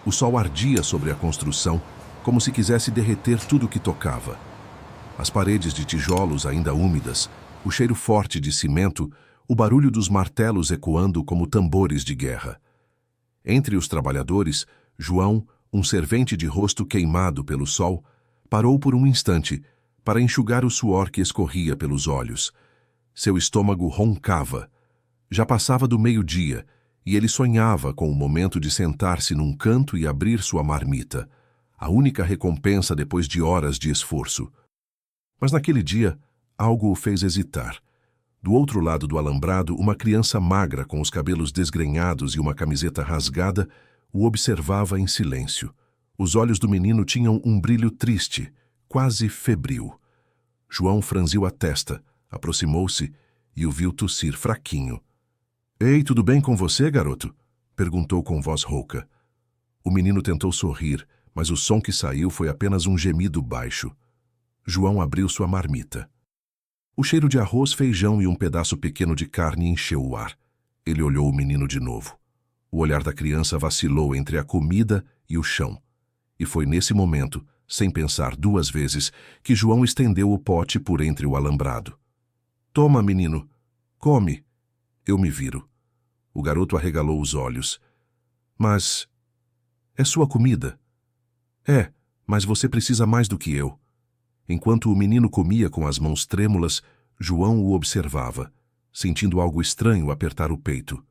O sol ardia sobre a construção, como se quisesse derreter tudo o que tocava. As paredes de tijolos ainda úmidas, o cheiro forte de cimento, o barulho dos martelos ecoando como tambores de guerra. Entre os trabalhadores, João, um servente de rosto queimado pelo sol, parou por um instante para enxugar o suor que escorria pelos olhos. Seu estômago roncava. Já passava do meio-dia e ele sonhava com o momento de sentar-se num canto e abrir sua marmita, a única recompensa depois de horas de esforço. Mas naquele dia, algo o fez hesitar. Do outro lado do alambrado, uma criança magra com os cabelos desgrenhados e uma camiseta rasgada o observava em silêncio. Os olhos do menino tinham um brilho triste, quase febril. João franziu a testa, aproximou-se e o viu tossir fraquinho. "Ei, tudo bem com você, garoto?" perguntou com voz rouca. O menino tentou sorrir, mas o som que saiu foi apenas um gemido baixo. João abriu sua marmita. O cheiro de arroz, feijão e um pedaço pequeno de carne encheu o ar. Ele olhou o menino de novo. O olhar da criança vacilou entre a comida e o chão. E foi nesse momento, sem pensar duas vezes, que João estendeu o pote por entre o alambrado. "Toma, menino. Come. Eu me viro." O garoto arregalou os olhos. "Mas... é sua comida." "É, mas você precisa mais do que eu." Enquanto o menino comia com as mãos trêmulas, João o observava, sentindo algo estranho apertar o peito.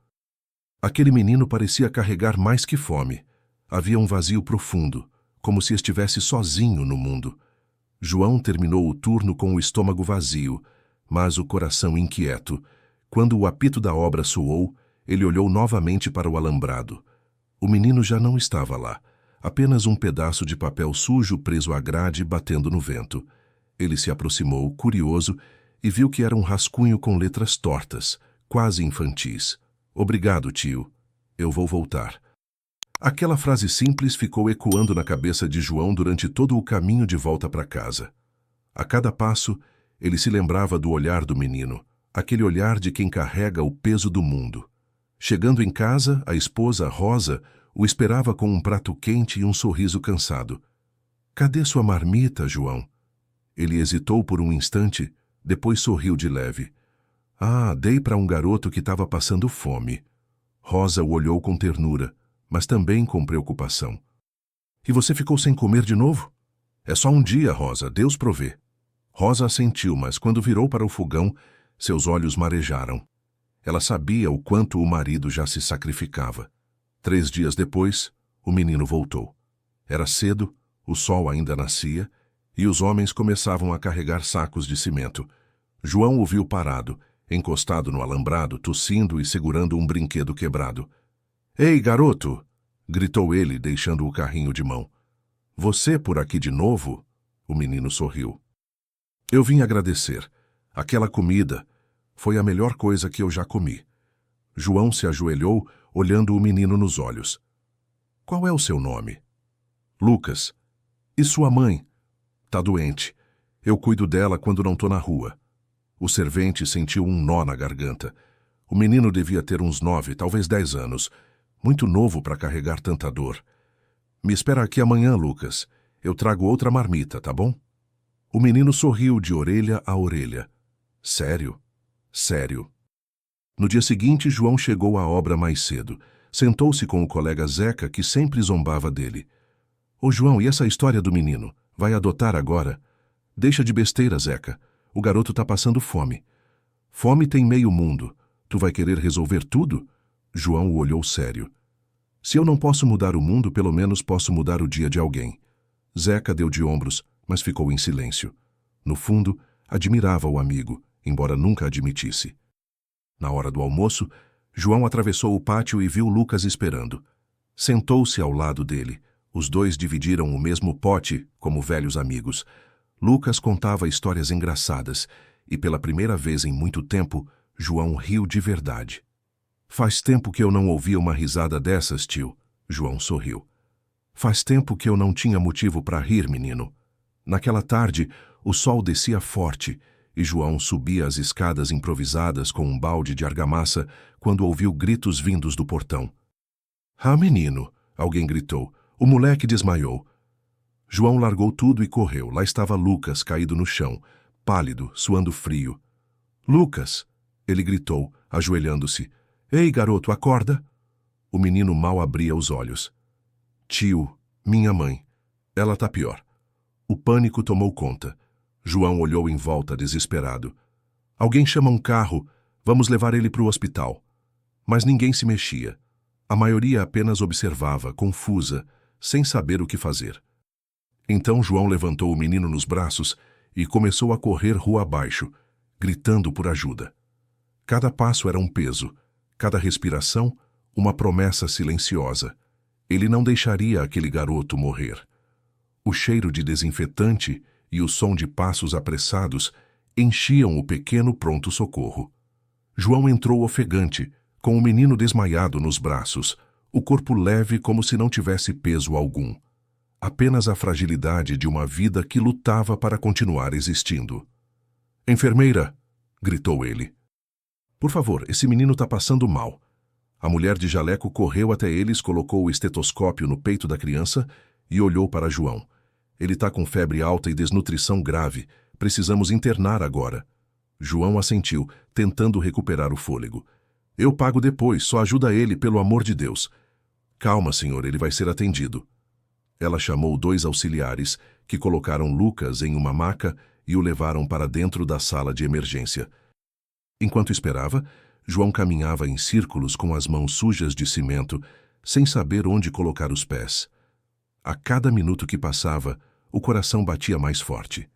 Aquele menino parecia carregar mais que fome. Havia um vazio profundo, como se estivesse sozinho no mundo. João terminou o turno com o estômago vazio, mas o coração inquieto. Quando o apito da obra soou, ele olhou novamente para o alambrado. O menino já não estava lá. Apenas um pedaço de papel sujo preso à grade batendo no vento. Ele se aproximou, curioso, e viu que era um rascunho com letras tortas, quase infantis. "Obrigado, tio. Eu vou voltar." Aquela frase simples ficou ecoando na cabeça de João durante todo o caminho de volta para casa. A cada passo, ele se lembrava do olhar do menino, aquele olhar de quem carrega o peso do mundo. Chegando em casa, a esposa, Rosa, o esperava com um prato quente e um sorriso cansado. "Cadê sua marmita, João?" Ele hesitou por um instante, depois sorriu de leve. "Ah, dei para um garoto que estava passando fome." Rosa o olhou com ternura, mas também com preocupação. "E você ficou sem comer de novo?" "É só um dia, Rosa, Deus provê." Rosa assentiu, mas quando virou para o fogão, seus olhos marejaram. Ela sabia o quanto o marido já se sacrificava. 3 dias depois, o menino voltou. Era cedo, o sol ainda nascia, e os homens começavam a carregar sacos de cimento. João o viu parado, encostado no alambrado, tossindo e segurando um brinquedo quebrado. "Ei, garoto!" gritou ele, deixando o carrinho de mão. "Você por aqui de novo?" O menino sorriu. "Eu vim agradecer. Aquela comida foi a melhor coisa que eu já comi." João se ajoelhou, olhando o menino nos olhos. "Qual é o seu nome?" "Lucas." "E sua mãe?" "Tá doente. Eu cuido dela quando não tô na rua." O servente sentiu um nó na garganta. O menino devia ter uns 9, talvez 10 anos. Muito novo para carregar tanta dor. "Me espera aqui amanhã, Lucas. Eu trago outra marmita, tá bom?" O menino sorriu de orelha a orelha. "Sério? Sério." No dia seguinte, João chegou à obra mais cedo. Sentou-se com o colega Zeca, que sempre zombava dele. "Ô João, e essa história do menino? Vai adotar agora?" "Deixa de besteira, Zeca. O garoto tá passando fome." "Fome tem meio mundo. Tu vai querer resolver tudo?" João o olhou sério. "Se eu não posso mudar o mundo, pelo menos posso mudar o dia de alguém." Zeca deu de ombros, mas ficou em silêncio. No fundo, admirava o amigo, embora nunca admitisse. Na hora do almoço, João atravessou o pátio e viu Lucas esperando. Sentou-se ao lado dele. Os dois dividiram o mesmo pote, como velhos amigos. Lucas contava histórias engraçadas, e pela primeira vez em muito tempo, João riu de verdade. "Faz tempo que eu não ouvia uma risada dessas, tio." João sorriu. "Faz tempo que eu não tinha motivo para rir, menino." Naquela tarde, o sol descia forte, e João subia as escadas improvisadas com um balde de argamassa quando ouviu gritos vindos do portão. "Ah, menino!" alguém gritou. O moleque desmaiou. João largou tudo e correu. Lá estava Lucas, caído no chão, pálido, suando frio. Lucas! Ele gritou, ajoelhando-se. Ei, garoto, acorda! O menino mal abria os olhos. Tio, minha mãe. Ela tá pior. O pânico tomou conta. João olhou em volta, desesperado. Alguém chama um carro. Vamos levar ele para o hospital. Mas ninguém se mexia. A maioria apenas observava, confusa, sem saber o que fazer. Então João levantou o menino nos braços e começou a correr rua abaixo, gritando por ajuda. Cada passo era um peso, cada respiração, uma promessa silenciosa. Ele não deixaria aquele garoto morrer. O cheiro de desinfetante e o som de passos apressados enchiam o pequeno pronto-socorro. João entrou ofegante, com o menino desmaiado nos braços, o corpo leve como se não tivesse peso algum. Apenas a fragilidade de uma vida que lutava para continuar existindo. Enfermeira! Gritou ele. Por favor, esse menino está passando mal. A mulher de jaleco correu até eles, colocou o estetoscópio no peito da criança e olhou para João. Ele está com febre alta e desnutrição grave. Precisamos internar agora. João assentiu, tentando recuperar o fôlego. Eu pago depois, só ajuda ele, pelo amor de Deus. Calma, senhor, ele vai ser atendido. Ela chamou 2 auxiliares, que colocaram Lucas em uma maca e o levaram para dentro da sala de emergência. Enquanto esperava, João caminhava em círculos com as mãos sujas de cimento, sem saber onde colocar os pés. A cada minuto que passava, o coração batia mais forte.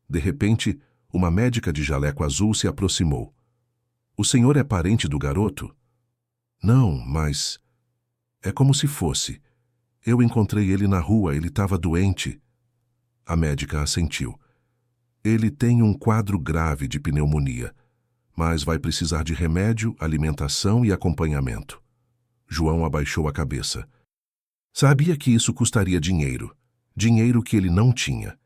De repente, uma médica de jaleco azul se aproximou. O senhor é parente do garoto? Não, mas... É como se fosse. Eu encontrei ele na rua, ele estava doente. A médica assentiu. Ele tem um quadro grave de pneumonia, mas vai precisar de remédio, alimentação e acompanhamento. João abaixou a cabeça. Sabia que isso custaria dinheiro, dinheiro que ele não tinha.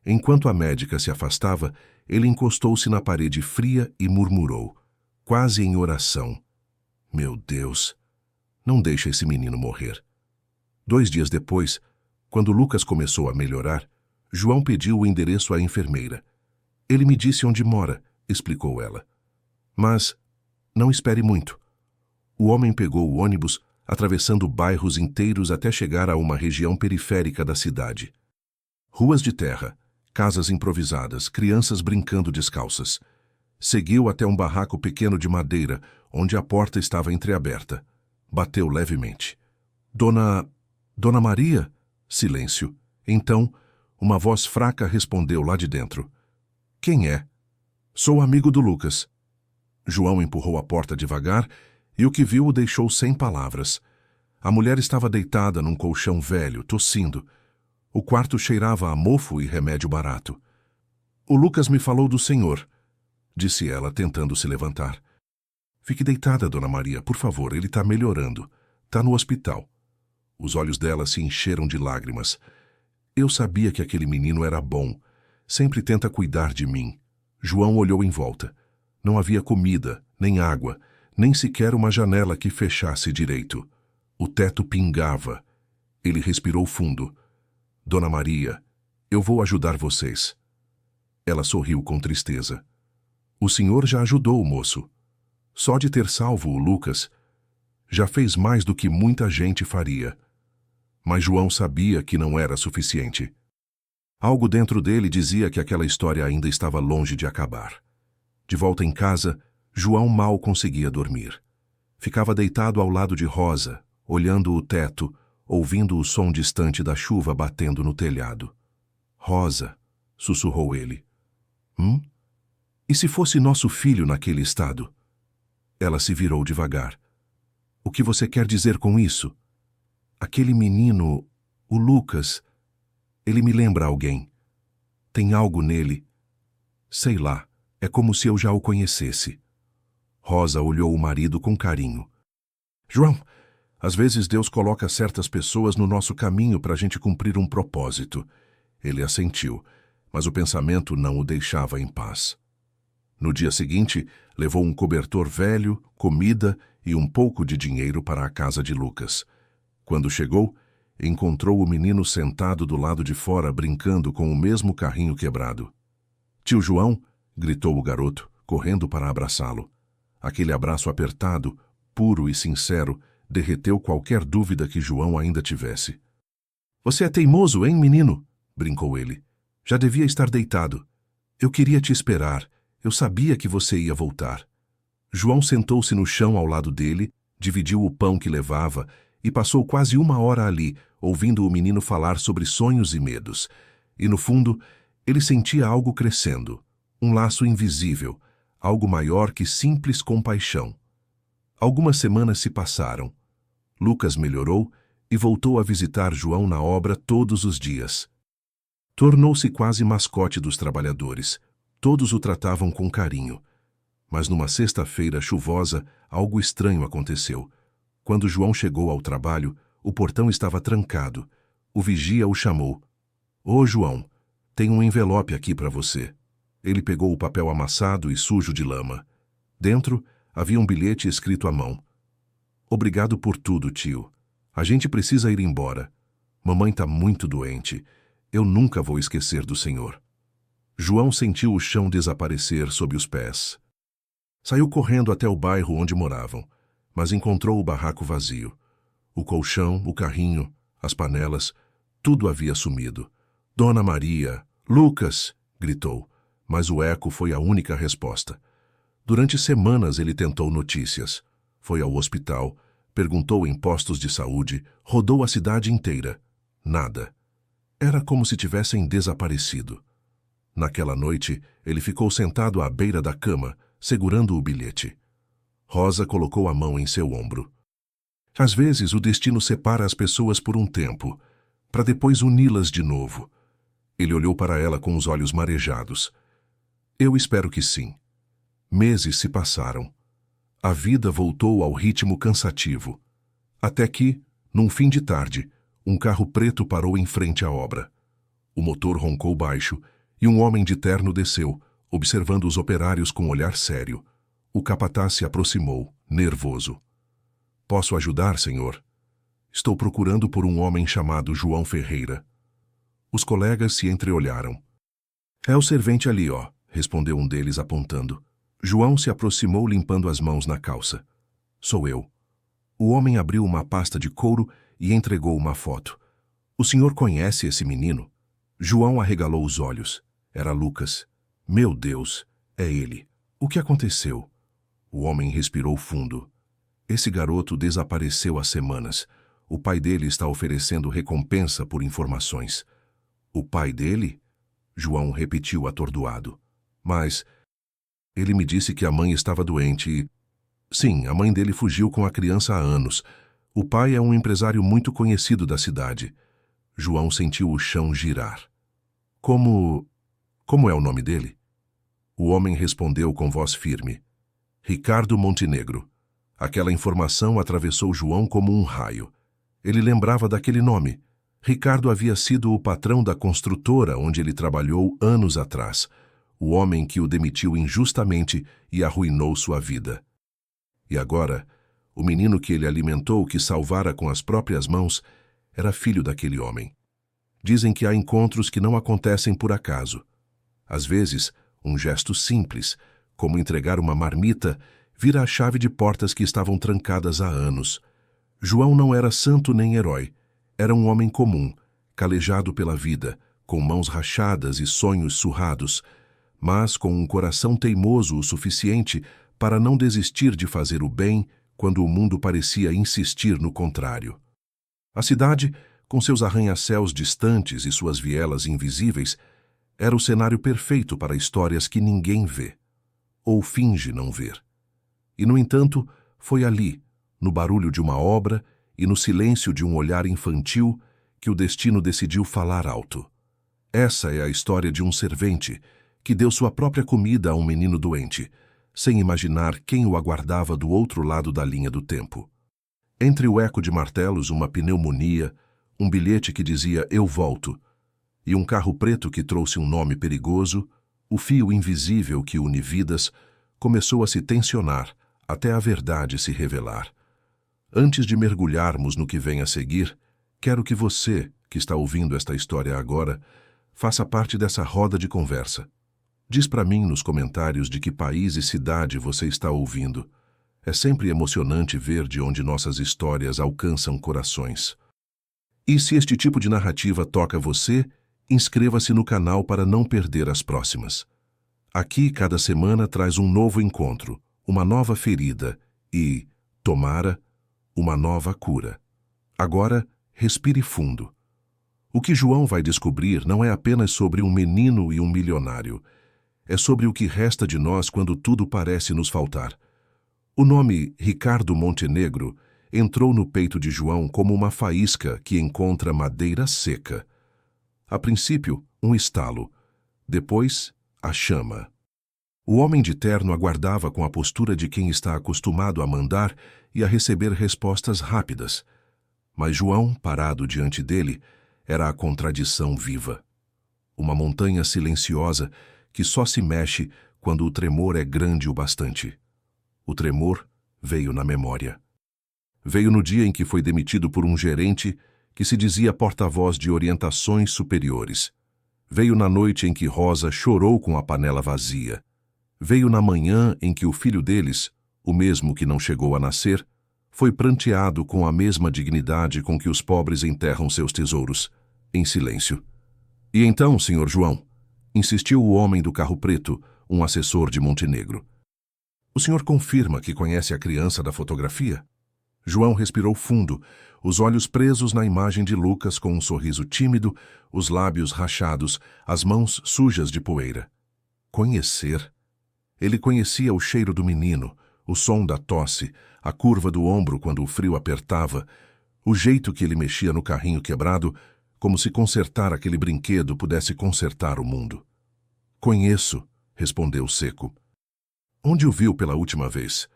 Enquanto a médica se afastava, ele encostou-se na parede fria e murmurou, quase em oração. Meu Deus, não deixa esse menino morrer. 2 dias depois, quando Lucas começou a melhorar, João pediu o endereço à enfermeira. Ele me disse onde mora, explicou ela. Mas não espere muito. O homem pegou o ônibus, atravessando bairros inteiros até chegar a uma região periférica da cidade. Ruas de terra, casas improvisadas, crianças brincando descalças. Seguiu até um barraco pequeno de madeira, onde a porta estava entreaberta. Bateu levemente. Dona Maria? Silêncio. Então, uma voz fraca respondeu lá de dentro. Quem é? Sou amigo do Lucas. João empurrou a porta devagar e o que viu o deixou sem palavras. A mulher estava deitada num colchão velho, tossindo. O quarto cheirava a mofo e remédio barato. O Lucas me falou do senhor, disse ela, tentando se levantar. Fique deitada, Dona Maria, por favor, ele está melhorando. Está no hospital. Os olhos dela se encheram de lágrimas. Eu sabia que aquele menino era bom. Sempre tenta cuidar de mim. João olhou em volta. Não havia comida, nem água, nem sequer uma janela que fechasse direito. O teto pingava. Ele respirou fundo. Dona Maria, eu vou ajudar vocês. Ela sorriu com tristeza. O senhor já ajudou o moço. Só de ter salvo o Lucas, já fez mais do que muita gente faria. Mas João sabia que não era suficiente. Algo dentro dele dizia que aquela história ainda estava longe de acabar. De volta em casa, João mal conseguia dormir. Ficava deitado ao lado de Rosa, olhando o teto, ouvindo o som distante da chuva batendo no telhado. Rosa, sussurrou ele. E se fosse nosso filho naquele estado? Ela se virou devagar. O que você quer dizer com isso? Aquele menino, o Lucas, ele me lembra alguém. Tem algo nele. Sei lá, é como se eu já o conhecesse. Rosa olhou o marido com carinho. João, às vezes Deus coloca certas pessoas no nosso caminho para a gente cumprir um propósito. Ele assentiu, mas o pensamento não o deixava em paz. No dia seguinte, levou um cobertor velho, comida e um pouco de dinheiro para a casa de Lucas. Quando chegou, encontrou o menino sentado do lado de fora brincando com o mesmo carrinho quebrado. "Tio João!" gritou o garoto, correndo para abraçá-lo. Aquele abraço apertado, puro e sincero, derreteu qualquer dúvida que João ainda tivesse. "Você é teimoso, hein, menino?" brincou ele. "Já devia estar deitado. Eu queria te esperar. Eu sabia que você ia voltar." João sentou-se no chão ao lado dele, dividiu o pão que levava e passou quase 1 hora ali, ouvindo o menino falar sobre sonhos e medos. E no fundo, ele sentia algo crescendo, um laço invisível, algo maior que simples compaixão. Algumas semanas se passaram. Lucas melhorou e voltou a visitar João na obra todos os dias. Tornou-se quase mascote dos trabalhadores. Todos o tratavam com carinho. Mas numa sexta-feira chuvosa, algo estranho aconteceu. Quando João chegou ao trabalho, o portão estava trancado. O vigia o chamou. "Ô, João, tem um envelope aqui para você." Ele pegou o papel amassado e sujo de lama. Dentro havia um bilhete escrito à mão. "Obrigado por tudo, tio. A gente precisa ir embora. Mamãe está muito doente. Eu nunca vou esquecer do senhor." João sentiu o chão desaparecer sob os pés. Saiu correndo até o bairro onde moravam, mas encontrou o barraco vazio. O colchão, o carrinho, as panelas, tudo havia sumido. "Dona Maria! Lucas!" gritou, mas o eco foi a única resposta. Durante semanas ele tentou notícias. Foi ao hospital, perguntou em postos de saúde, rodou a cidade inteira. Nada. Era como se tivessem desaparecido. Naquela noite, ele ficou sentado à beira da cama, segurando o bilhete. Rosa colocou a mão em seu ombro. Às vezes, o destino separa as pessoas por um tempo, para depois uni-las de novo. Ele olhou para ela com os olhos marejados. "Eu espero que sim." Meses se passaram. A vida voltou ao ritmo cansativo. Até que, num fim de tarde, um carro preto parou em frente à obra. O motor roncou baixo e um homem de terno desceu, observando os operários com um olhar sério. O capataz se aproximou, nervoso. "Posso ajudar, senhor? Estou procurando por um homem chamado João Ferreira." Os colegas se entreolharam. "É o servente ali, ó", respondeu um deles apontando. João se aproximou limpando as mãos na calça. "Sou eu." O homem abriu uma pasta de couro e entregou uma foto. "O senhor conhece esse menino?" João arregalou os olhos. Era Lucas. "Meu Deus, é ele. O que aconteceu?" O homem respirou fundo. "Esse garoto desapareceu há semanas. O pai dele está oferecendo recompensa por informações." "O pai dele?" João repetiu atordoado. "Mas ele me disse que a mãe estava doente e... Sim, a mãe dele fugiu com a criança há anos. O pai é um empresário muito conhecido da cidade." João sentiu o chão girar. Como é o nome dele?" O homem respondeu com voz firme. "Ricardo Montenegro." Aquela informação atravessou João como um raio. Ele lembrava daquele nome. Ricardo havia sido o patrão da construtora onde ele trabalhou anos atrás, o homem que o demitiu injustamente e arruinou sua vida. E agora, o menino que ele alimentou, que salvara com as próprias mãos, era filho daquele homem. Dizem que há encontros que não acontecem por acaso. Às vezes, um gesto simples, como entregar uma marmita, vira a chave de portas que estavam trancadas há anos. João não era santo nem herói. Era um homem comum, calejado pela vida, com mãos rachadas e sonhos surrados, mas com um coração teimoso o suficiente para não desistir de fazer o bem quando o mundo parecia insistir no contrário. A cidade, com seus arranha-céus distantes e suas vielas invisíveis, era o cenário perfeito para histórias que ninguém vê, ou finge não ver. E, no entanto, foi ali, no barulho de uma obra e no silêncio de um olhar infantil, que o destino decidiu falar alto. Essa é a história de um servente que deu sua própria comida a um menino doente, sem imaginar quem o aguardava do outro lado da linha do tempo. Entre o eco de martelos, uma pneumonia, um bilhete que dizia "Eu volto", e um carro preto que trouxe um nome perigoso, o fio invisível que une vidas começou a se tensionar até a verdade se revelar. Antes de mergulharmos no que vem a seguir, Quero que você, que está ouvindo esta história agora, faça parte dessa roda de conversa. Diz para mim nos comentários de que país e cidade você está ouvindo. É sempre emocionante ver de onde nossas histórias alcançam corações. E se este tipo de narrativa toca você, inscreva-se no canal para não perder as próximas. Aqui, cada semana traz um novo encontro, uma nova ferida e, tomara, uma nova cura. Agora, respire fundo. O que João vai descobrir não é apenas sobre um menino e um milionário. É sobre o que resta de nós quando tudo parece nos faltar. O nome Ricardo Montenegro entrou no peito de João como uma faísca que encontra madeira seca. A princípio, um estalo. Depois, a chama. O homem de terno aguardava com a postura de quem está acostumado a mandar e a receber respostas rápidas. Mas João, parado diante dele, era a contradição viva. Uma montanha silenciosa que só se mexe quando o tremor é grande o bastante. O tremor veio na memória. Veio no dia em que foi demitido por um gerente que se dizia porta-voz de orientações superiores. Veio na noite em que Rosa chorou com a panela vazia. Veio na manhã em que o filho deles, o mesmo que não chegou a nascer, foi pranteado com a mesma dignidade com que os pobres enterram seus tesouros, em silêncio. E então, Sr. João, insistiu o homem do carro preto, um assessor de Montenegro. O senhor confirma que conhece a criança da fotografia? João respirou fundo, os olhos presos na imagem de Lucas com um sorriso tímido, os lábios rachados, as mãos sujas de poeira. Conhecer? Ele conhecia o cheiro do menino, o som da tosse, a curva do ombro quando o frio apertava, o jeito que ele mexia no carrinho quebrado, como se consertar aquele brinquedo pudesse consertar o mundo. Conheço, respondeu seco. Onde o viu pela última vez?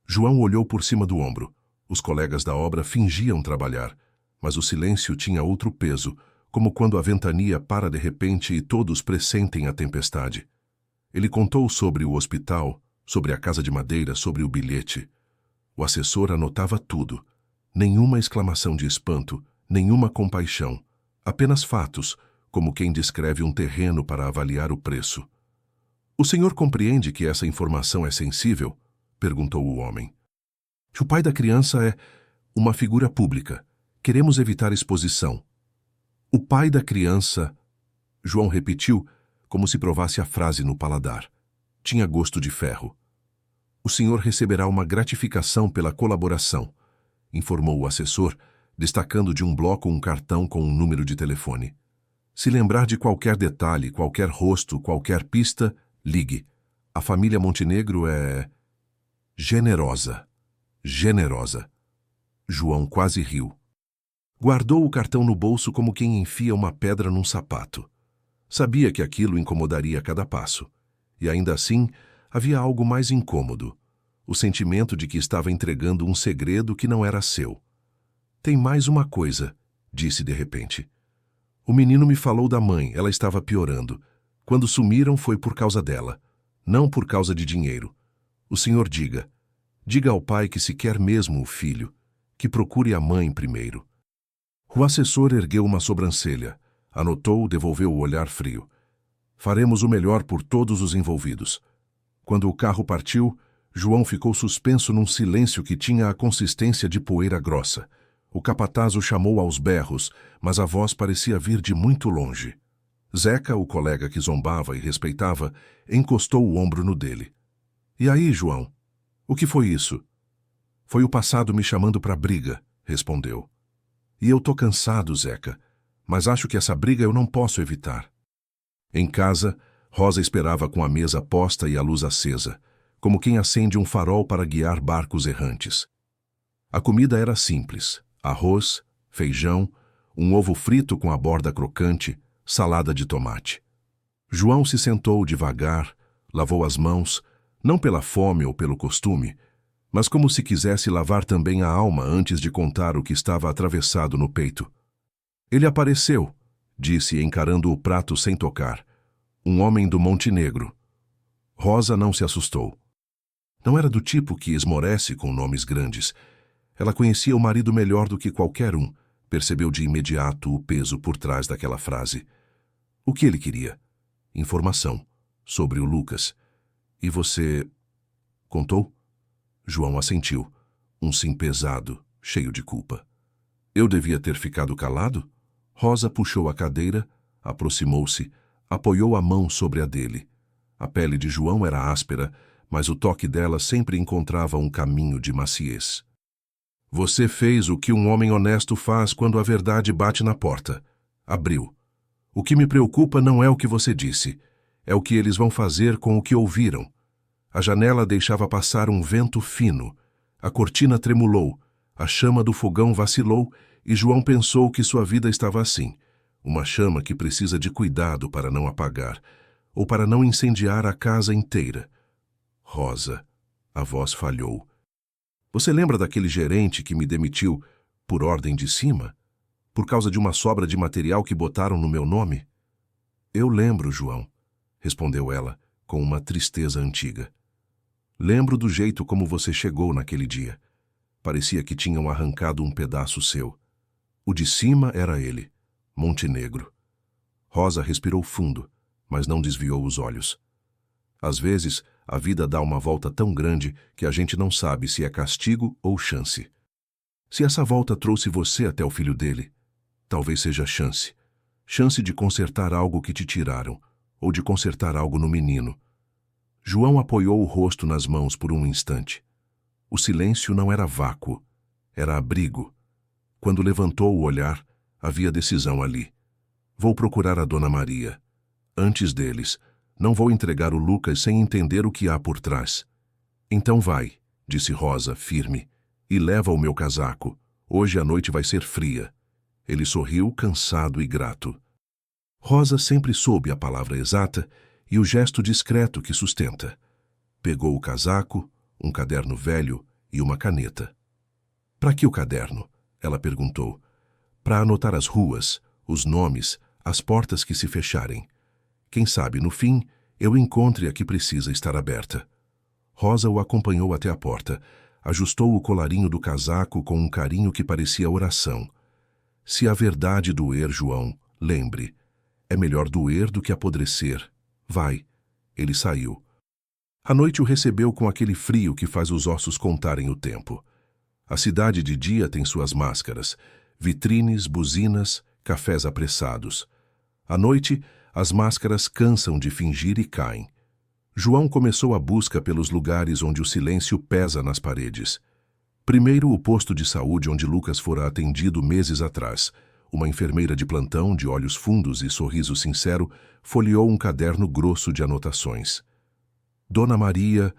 João olhou por cima do ombro. Os colegas da obra fingiam trabalhar, mas o silêncio tinha outro peso, como quando a ventania para de repente e todos pressentem a tempestade. Ele contou sobre o hospital, sobre a casa de madeira, sobre o bilhete. O assessor anotava tudo. Nenhuma exclamação de espanto, nenhuma compaixão. Apenas fatos, como quem descreve um terreno para avaliar o preço. O senhor compreende que essa informação é sensível? Perguntou o homem. O pai da criança é uma figura pública. Queremos evitar exposição. O pai da criança... João repetiu, como se provasse a frase no paladar. Tinha gosto de ferro. O senhor receberá uma gratificação pela colaboração, informou o assessor, destacando de um bloco um cartão com um número de telefone. Se lembrar de qualquer detalhe, qualquer rosto, qualquer pista, ligue. A família Montenegro é... generosa. Generosa. João quase riu. Guardou o cartão no bolso como quem enfia uma pedra num sapato. Sabia que aquilo incomodaria a cada passo. E ainda assim, havia algo mais incômodo. O sentimento de que estava entregando um segredo que não era seu. Tem mais uma coisa, disse de repente. O menino me falou da mãe, ela estava piorando. Quando sumiram foi por causa dela, não por causa de dinheiro. O senhor diga ao pai que se quer mesmo o filho, que procure a mãe primeiro. O assessor ergueu uma sobrancelha, anotou, devolveu o olhar frio. Faremos o melhor por todos os envolvidos. Quando o carro partiu, João ficou suspenso num silêncio que tinha a consistência de poeira grossa. O capataz o chamou aos berros, mas a voz parecia vir de muito longe. Zeca, o colega que zombava e respeitava, encostou o ombro no dele. E aí, João? O que foi isso? Foi o passado me chamando para briga, respondeu. E eu tô cansado, Zeca, mas acho que essa briga eu não posso evitar. Em casa, Rosa esperava com a mesa posta e a luz acesa, como quem acende um farol para guiar barcos errantes. A comida era simples: arroz, feijão, um ovo frito com a borda crocante, salada de tomate. João se sentou devagar, lavou as mãos, não pela fome ou pelo costume, mas como se quisesse lavar também a alma antes de contar o que estava atravessado no peito. Ele apareceu, disse, encarando o prato sem tocar. Um homem do Montenegro. Rosa não se assustou. Não era do tipo que esmorece com nomes grandes. Ela conhecia o marido melhor do que qualquer um, Percebeu de imediato o peso por trás daquela frase. O que ele queria? Informação sobre o Lucas. E você... contou? João assentiu, um sim pesado, cheio de culpa. Eu devia ter ficado calado? Rosa puxou a cadeira, aproximou-se, apoiou a mão sobre a dele. A pele de João era áspera, mas o toque dela sempre encontrava um caminho de maciez. Você fez o que um homem honesto faz quando a verdade bate na porta. Abriu. O que me preocupa não é o que você disse, é o que eles vão fazer com o que ouviram. A janela deixava passar um vento fino. A cortina tremulou, a chama do fogão vacilou e João pensou que sua vida estava assim, uma chama que precisa de cuidado para não apagar, ou para não incendiar a casa inteira. Rosa, a voz falhou. Você lembra daquele gerente que me demitiu por ordem de cima? Por causa de uma sobra de material que botaram no meu nome? Eu lembro, João, respondeu ela, com uma tristeza antiga. Lembro do jeito como você chegou naquele dia. Parecia que tinham arrancado um pedaço seu. O de cima era ele, Montenegro. Rosa respirou fundo, mas não desviou os olhos. Às vezes, a vida dá uma volta tão grande que a gente não sabe se é castigo ou chance. Se essa volta trouxe você até o filho dele, talvez seja chance. Chance de consertar algo que te tiraram, ou de consertar algo no menino. João apoiou o rosto nas mãos por um instante. O silêncio não era vácuo, era abrigo. Quando levantou o olhar, havia decisão ali. Vou procurar a Dona Maria. Antes deles, não vou entregar o Lucas sem entender o que há por trás. Então vai, disse Rosa, firme, e leva o meu casaco. Hoje a noite vai ser fria. Ele sorriu, cansado e grato. Rosa sempre soube a palavra exata e o gesto discreto que sustenta. Pegou o casaco, um caderno velho e uma caneta. Para que o caderno? Ela perguntou. Para anotar as ruas, os nomes, as portas que se fecharem. Quem sabe, no fim, eu encontre a que precisa estar aberta. Rosa o acompanhou até a porta, ajustou o colarinho do casaco com um carinho que parecia oração. Se a verdade doer, João, lembre, é melhor doer do que apodrecer. Vai. Ele saiu. A noite o recebeu com aquele frio que faz os ossos contarem o tempo. A cidade de dia tem suas máscaras, vitrines, buzinas, cafés apressados. À noite, as máscaras cansam de fingir e caem. João começou a busca pelos lugares onde o silêncio pesa nas paredes. Primeiro, o posto de saúde onde Lucas fora atendido meses atrás. Uma enfermeira de plantão, de olhos fundos e sorriso sincero, folheou um caderno grosso de anotações. Dona Maria...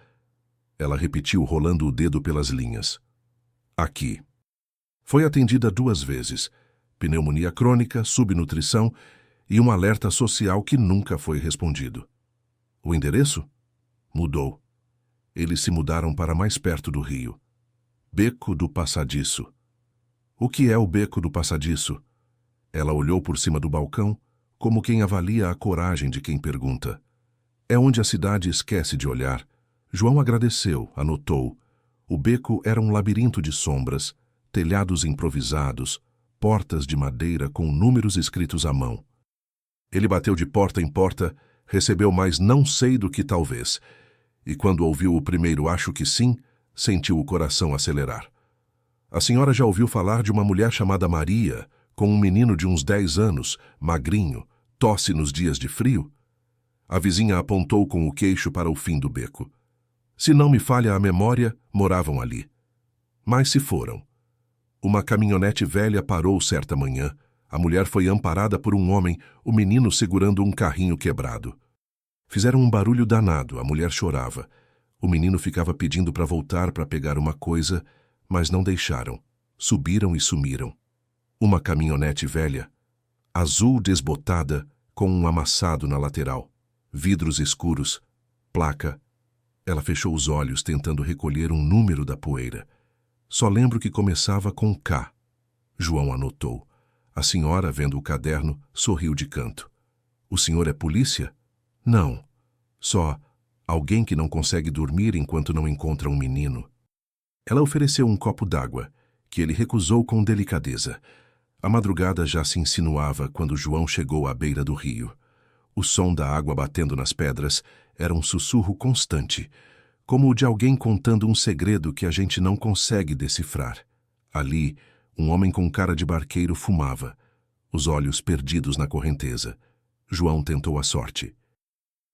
Ela repetiu, rolando o dedo pelas linhas. Aqui. Foi atendida 2 vezes. Pneumonia crônica, subnutrição e um alerta social que nunca foi respondido. O endereço? Mudou. Eles se mudaram para mais perto do rio. Beco do Passadiço. O que é o Beco do Passadiço? Ela olhou por cima do balcão, como quem avalia a coragem de quem pergunta. É onde a cidade esquece de olhar. João agradeceu, anotou. O beco era um labirinto de sombras, telhados improvisados, portas de madeira com números escritos à mão. Ele bateu de porta em porta, recebeu mais não sei do que talvez, e quando ouviu o primeiro acho que sim, sentiu o coração acelerar. A senhora já ouviu falar de uma mulher chamada Maria, com um menino de uns 10 anos, magrinho, tosse nos dias de frio? A vizinha apontou com o queixo para o fim do beco. Se não me falha a memória, moravam ali. Mas se foram. Uma caminhonete velha parou certa manhã. A mulher foi amparada por um homem, o menino segurando um carrinho quebrado. Fizeram um barulho danado, a mulher chorava. O menino ficava pedindo para voltar para pegar uma coisa, mas não deixaram. Subiram e sumiram. Uma caminhonete velha, azul desbotada, com um amassado na lateral. Vidros escuros, placa. Ela fechou os olhos tentando recolher um número da poeira. Só lembro que começava com K. João anotou. A senhora, vendo o caderno, sorriu de canto. O senhor é polícia? Não. Só alguém que não consegue dormir enquanto não encontra um menino. Ela ofereceu um copo d'água, que ele recusou com delicadeza. A madrugada já se insinuava quando João chegou à beira do rio. O som da água batendo nas pedras era um sussurro constante, como o de alguém contando um segredo que a gente não consegue decifrar. Ali, um homem com cara de barqueiro fumava, os olhos perdidos na correnteza. João tentou a sorte.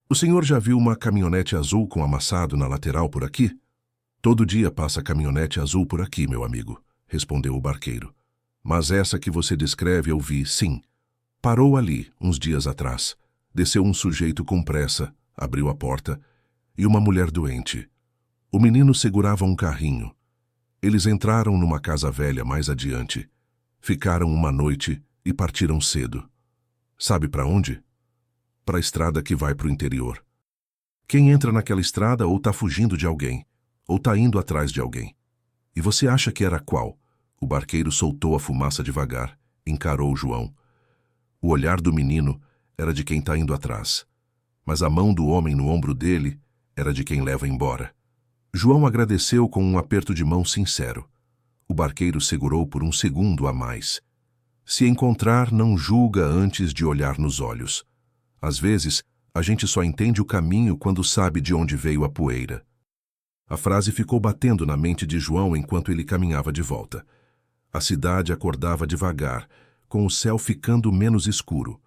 "O senhor já viu uma caminhonete azul com amassado na lateral por aqui?" "Todo dia passa caminhonete azul por aqui, meu amigo", respondeu o barqueiro. "Mas essa que você descreve eu vi, sim. Parou ali, uns dias atrás. Desceu um sujeito com pressa, abriu a porta, e uma mulher doente. O menino segurava um carrinho. Eles entraram numa casa velha mais adiante. Ficaram uma noite e partiram cedo. Sabe para onde? Para a estrada que vai para o interior. Quem entra naquela estrada ou está fugindo de alguém, ou está indo atrás de alguém. E você acha que era qual?" O barqueiro soltou a fumaça devagar, encarou João. O olhar do menino era de quem está indo atrás, mas a mão do homem no ombro dele era de quem leva embora. João agradeceu com um aperto de mão sincero. O barqueiro segurou por um segundo a mais. Se encontrar, não julga antes de olhar nos olhos. Às vezes, a gente só entende o caminho quando sabe de onde veio a poeira. A frase ficou batendo na mente de João enquanto ele caminhava de volta. A cidade acordava devagar, com o céu ficando menos escuro.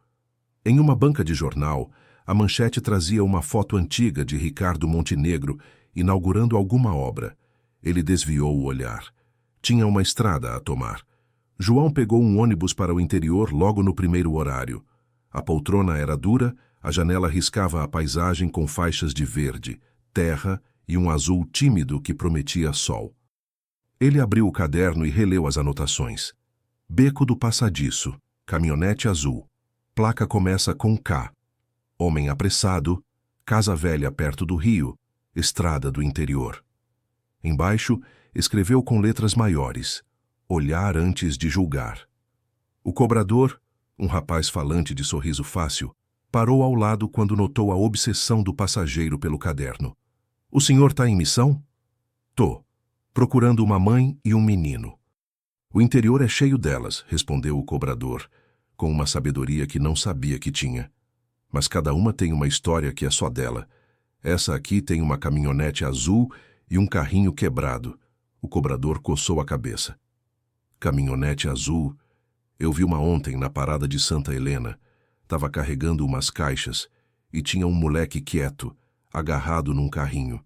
Em uma banca de jornal, a manchete trazia uma foto antiga de Ricardo Montenegro inaugurando alguma obra. Ele desviou o olhar. Tinha uma estrada a tomar. João pegou um ônibus para o interior logo no primeiro horário. A poltrona era dura, a janela riscava a paisagem com faixas de verde, terra e um azul tímido que prometia sol. Ele abriu o caderno e releu as anotações. Beco do Passadiço, caminhonete azul. Placa começa com K. Homem apressado, casa velha perto do rio, estrada do interior. Embaixo, escreveu com letras maiores, olhar antes de julgar. O cobrador, um rapaz falante de sorriso fácil, parou ao lado quando notou a obsessão do passageiro pelo caderno. "O senhor está em missão?" "Tô. Procurando uma mãe e um menino." "O interior é cheio delas", respondeu o cobrador, com uma sabedoria que não sabia que tinha. "Mas cada uma tem uma história que é só dela. Essa aqui tem uma caminhonete azul e um carrinho quebrado." O cobrador coçou a cabeça. "Caminhonete azul? Eu vi uma ontem na parada de Santa Helena. Tava carregando umas caixas e tinha um moleque quieto, agarrado num carrinho.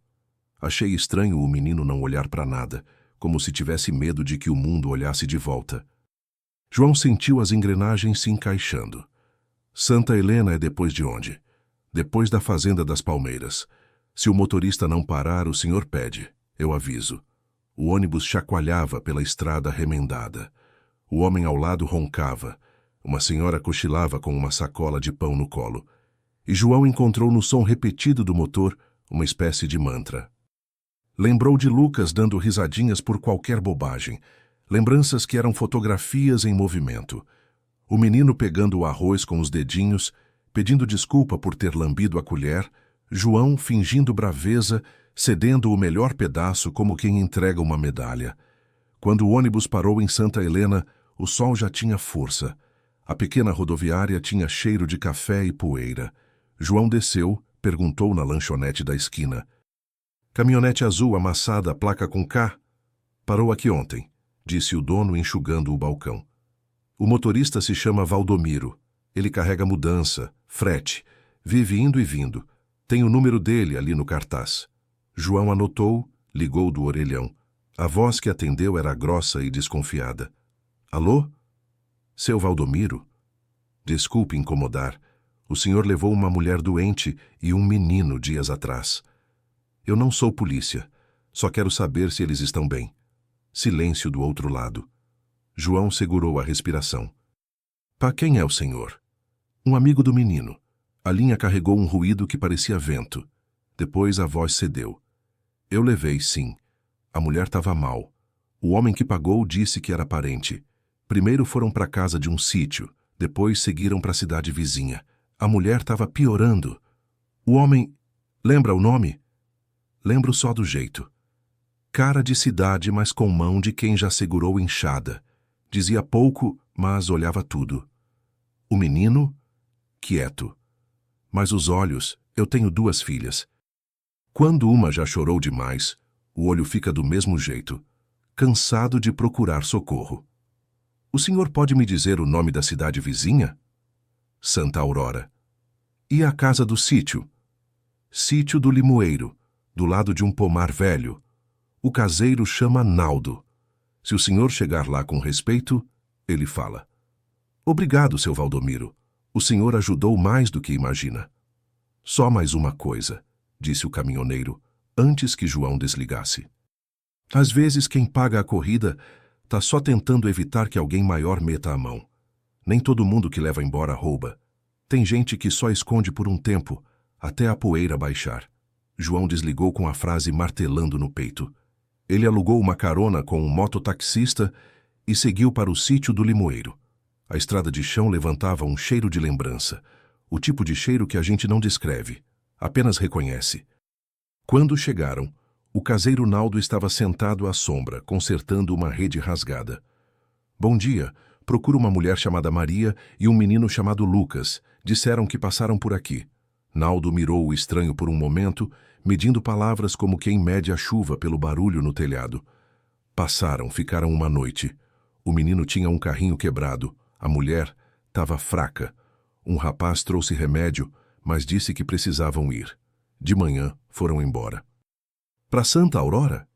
Achei estranho o menino não olhar para nada, como se tivesse medo de que o mundo olhasse de volta." João sentiu as engrenagens se encaixando. Santa Helena é depois de onde? Depois da Fazenda das Palmeiras. Se o motorista não parar, o senhor pede. Eu aviso. O ônibus chacoalhava pela estrada remendada. O homem ao lado roncava. Uma senhora cochilava com uma sacola de pão no colo. E João encontrou no som repetido do motor uma espécie de mantra. Lembrou de Lucas dando risadinhas por qualquer bobagem. Lembranças que eram fotografias em movimento. O menino pegando o arroz com os dedinhos, pedindo desculpa por ter lambido a colher, João fingindo braveza, cedendo o melhor pedaço como quem entrega uma medalha. Quando o ônibus parou em Santa Helena, o sol já tinha força. A pequena rodoviária tinha cheiro de café e poeira. João desceu, perguntou na lanchonete da esquina. "Caminhonete azul amassada, placa com K?" "Parou aqui ontem", disse o dono enxugando o balcão. "O motorista se chama Valdomiro. Ele carrega mudança, frete, vive indo e vindo. Tem o número dele ali no cartaz." João anotou, ligou do orelhão. A voz que atendeu era grossa e desconfiada. "Alô? Seu Valdomiro? Desculpe incomodar. O senhor levou uma mulher doente e um menino dias atrás. Eu não sou polícia. Só quero saber se eles estão bem." Silêncio do outro lado. João segurou a respiração. "Pá, quem é o senhor?" "Um amigo do menino." A linha carregou um ruído que parecia vento. Depois a voz cedeu. "Eu levei, sim. A mulher estava mal. O homem que pagou disse que era parente. Primeiro foram para casa de um sítio, depois seguiram para a cidade vizinha. A mulher estava piorando. O homem... Lembra o nome?" "Lembro só do jeito. Cara de cidade, mas com mão de quem já segurou enxada. Dizia pouco, mas olhava tudo. O menino, quieto. Mas os olhos, eu tenho 2 filhas. Quando uma já chorou demais, o olho fica do mesmo jeito, cansado de procurar socorro. O senhor pode me dizer o nome da cidade vizinha? Santa Aurora. E a casa do sítio? Sítio do Limoeiro, do lado de um pomar velho. O caseiro chama Naldo. Se o senhor chegar lá com respeito, ele fala: Obrigado, seu Valdomiro. O senhor ajudou mais do que imagina. Só mais uma coisa, disse o caminhoneiro, antes que João desligasse. Às vezes quem paga a corrida tá só tentando evitar que alguém maior meta a mão. Nem todo mundo que leva embora rouba. Tem gente que só esconde por um tempo, até a poeira baixar. João desligou com a frase martelando no peito. Ele alugou uma carona com um mototaxista e seguiu para o sítio do Limoeiro. A estrada de chão levantava um cheiro de lembrança, o tipo de cheiro que a gente não descreve, apenas reconhece. Quando chegaram, o caseiro Naldo estava sentado à sombra, consertando uma rede rasgada. Bom dia, procuro uma mulher chamada Maria e um menino chamado Lucas. Disseram que passaram por aqui. Naldo mirou o estranho por um momento, medindo palavras como quem mede a chuva pelo barulho no telhado. Passaram, ficaram uma noite. O menino tinha um carrinho quebrado. A mulher estava fraca. Um rapaz trouxe remédio, mas disse que precisavam ir. De manhã, foram embora. Para Santa Aurora?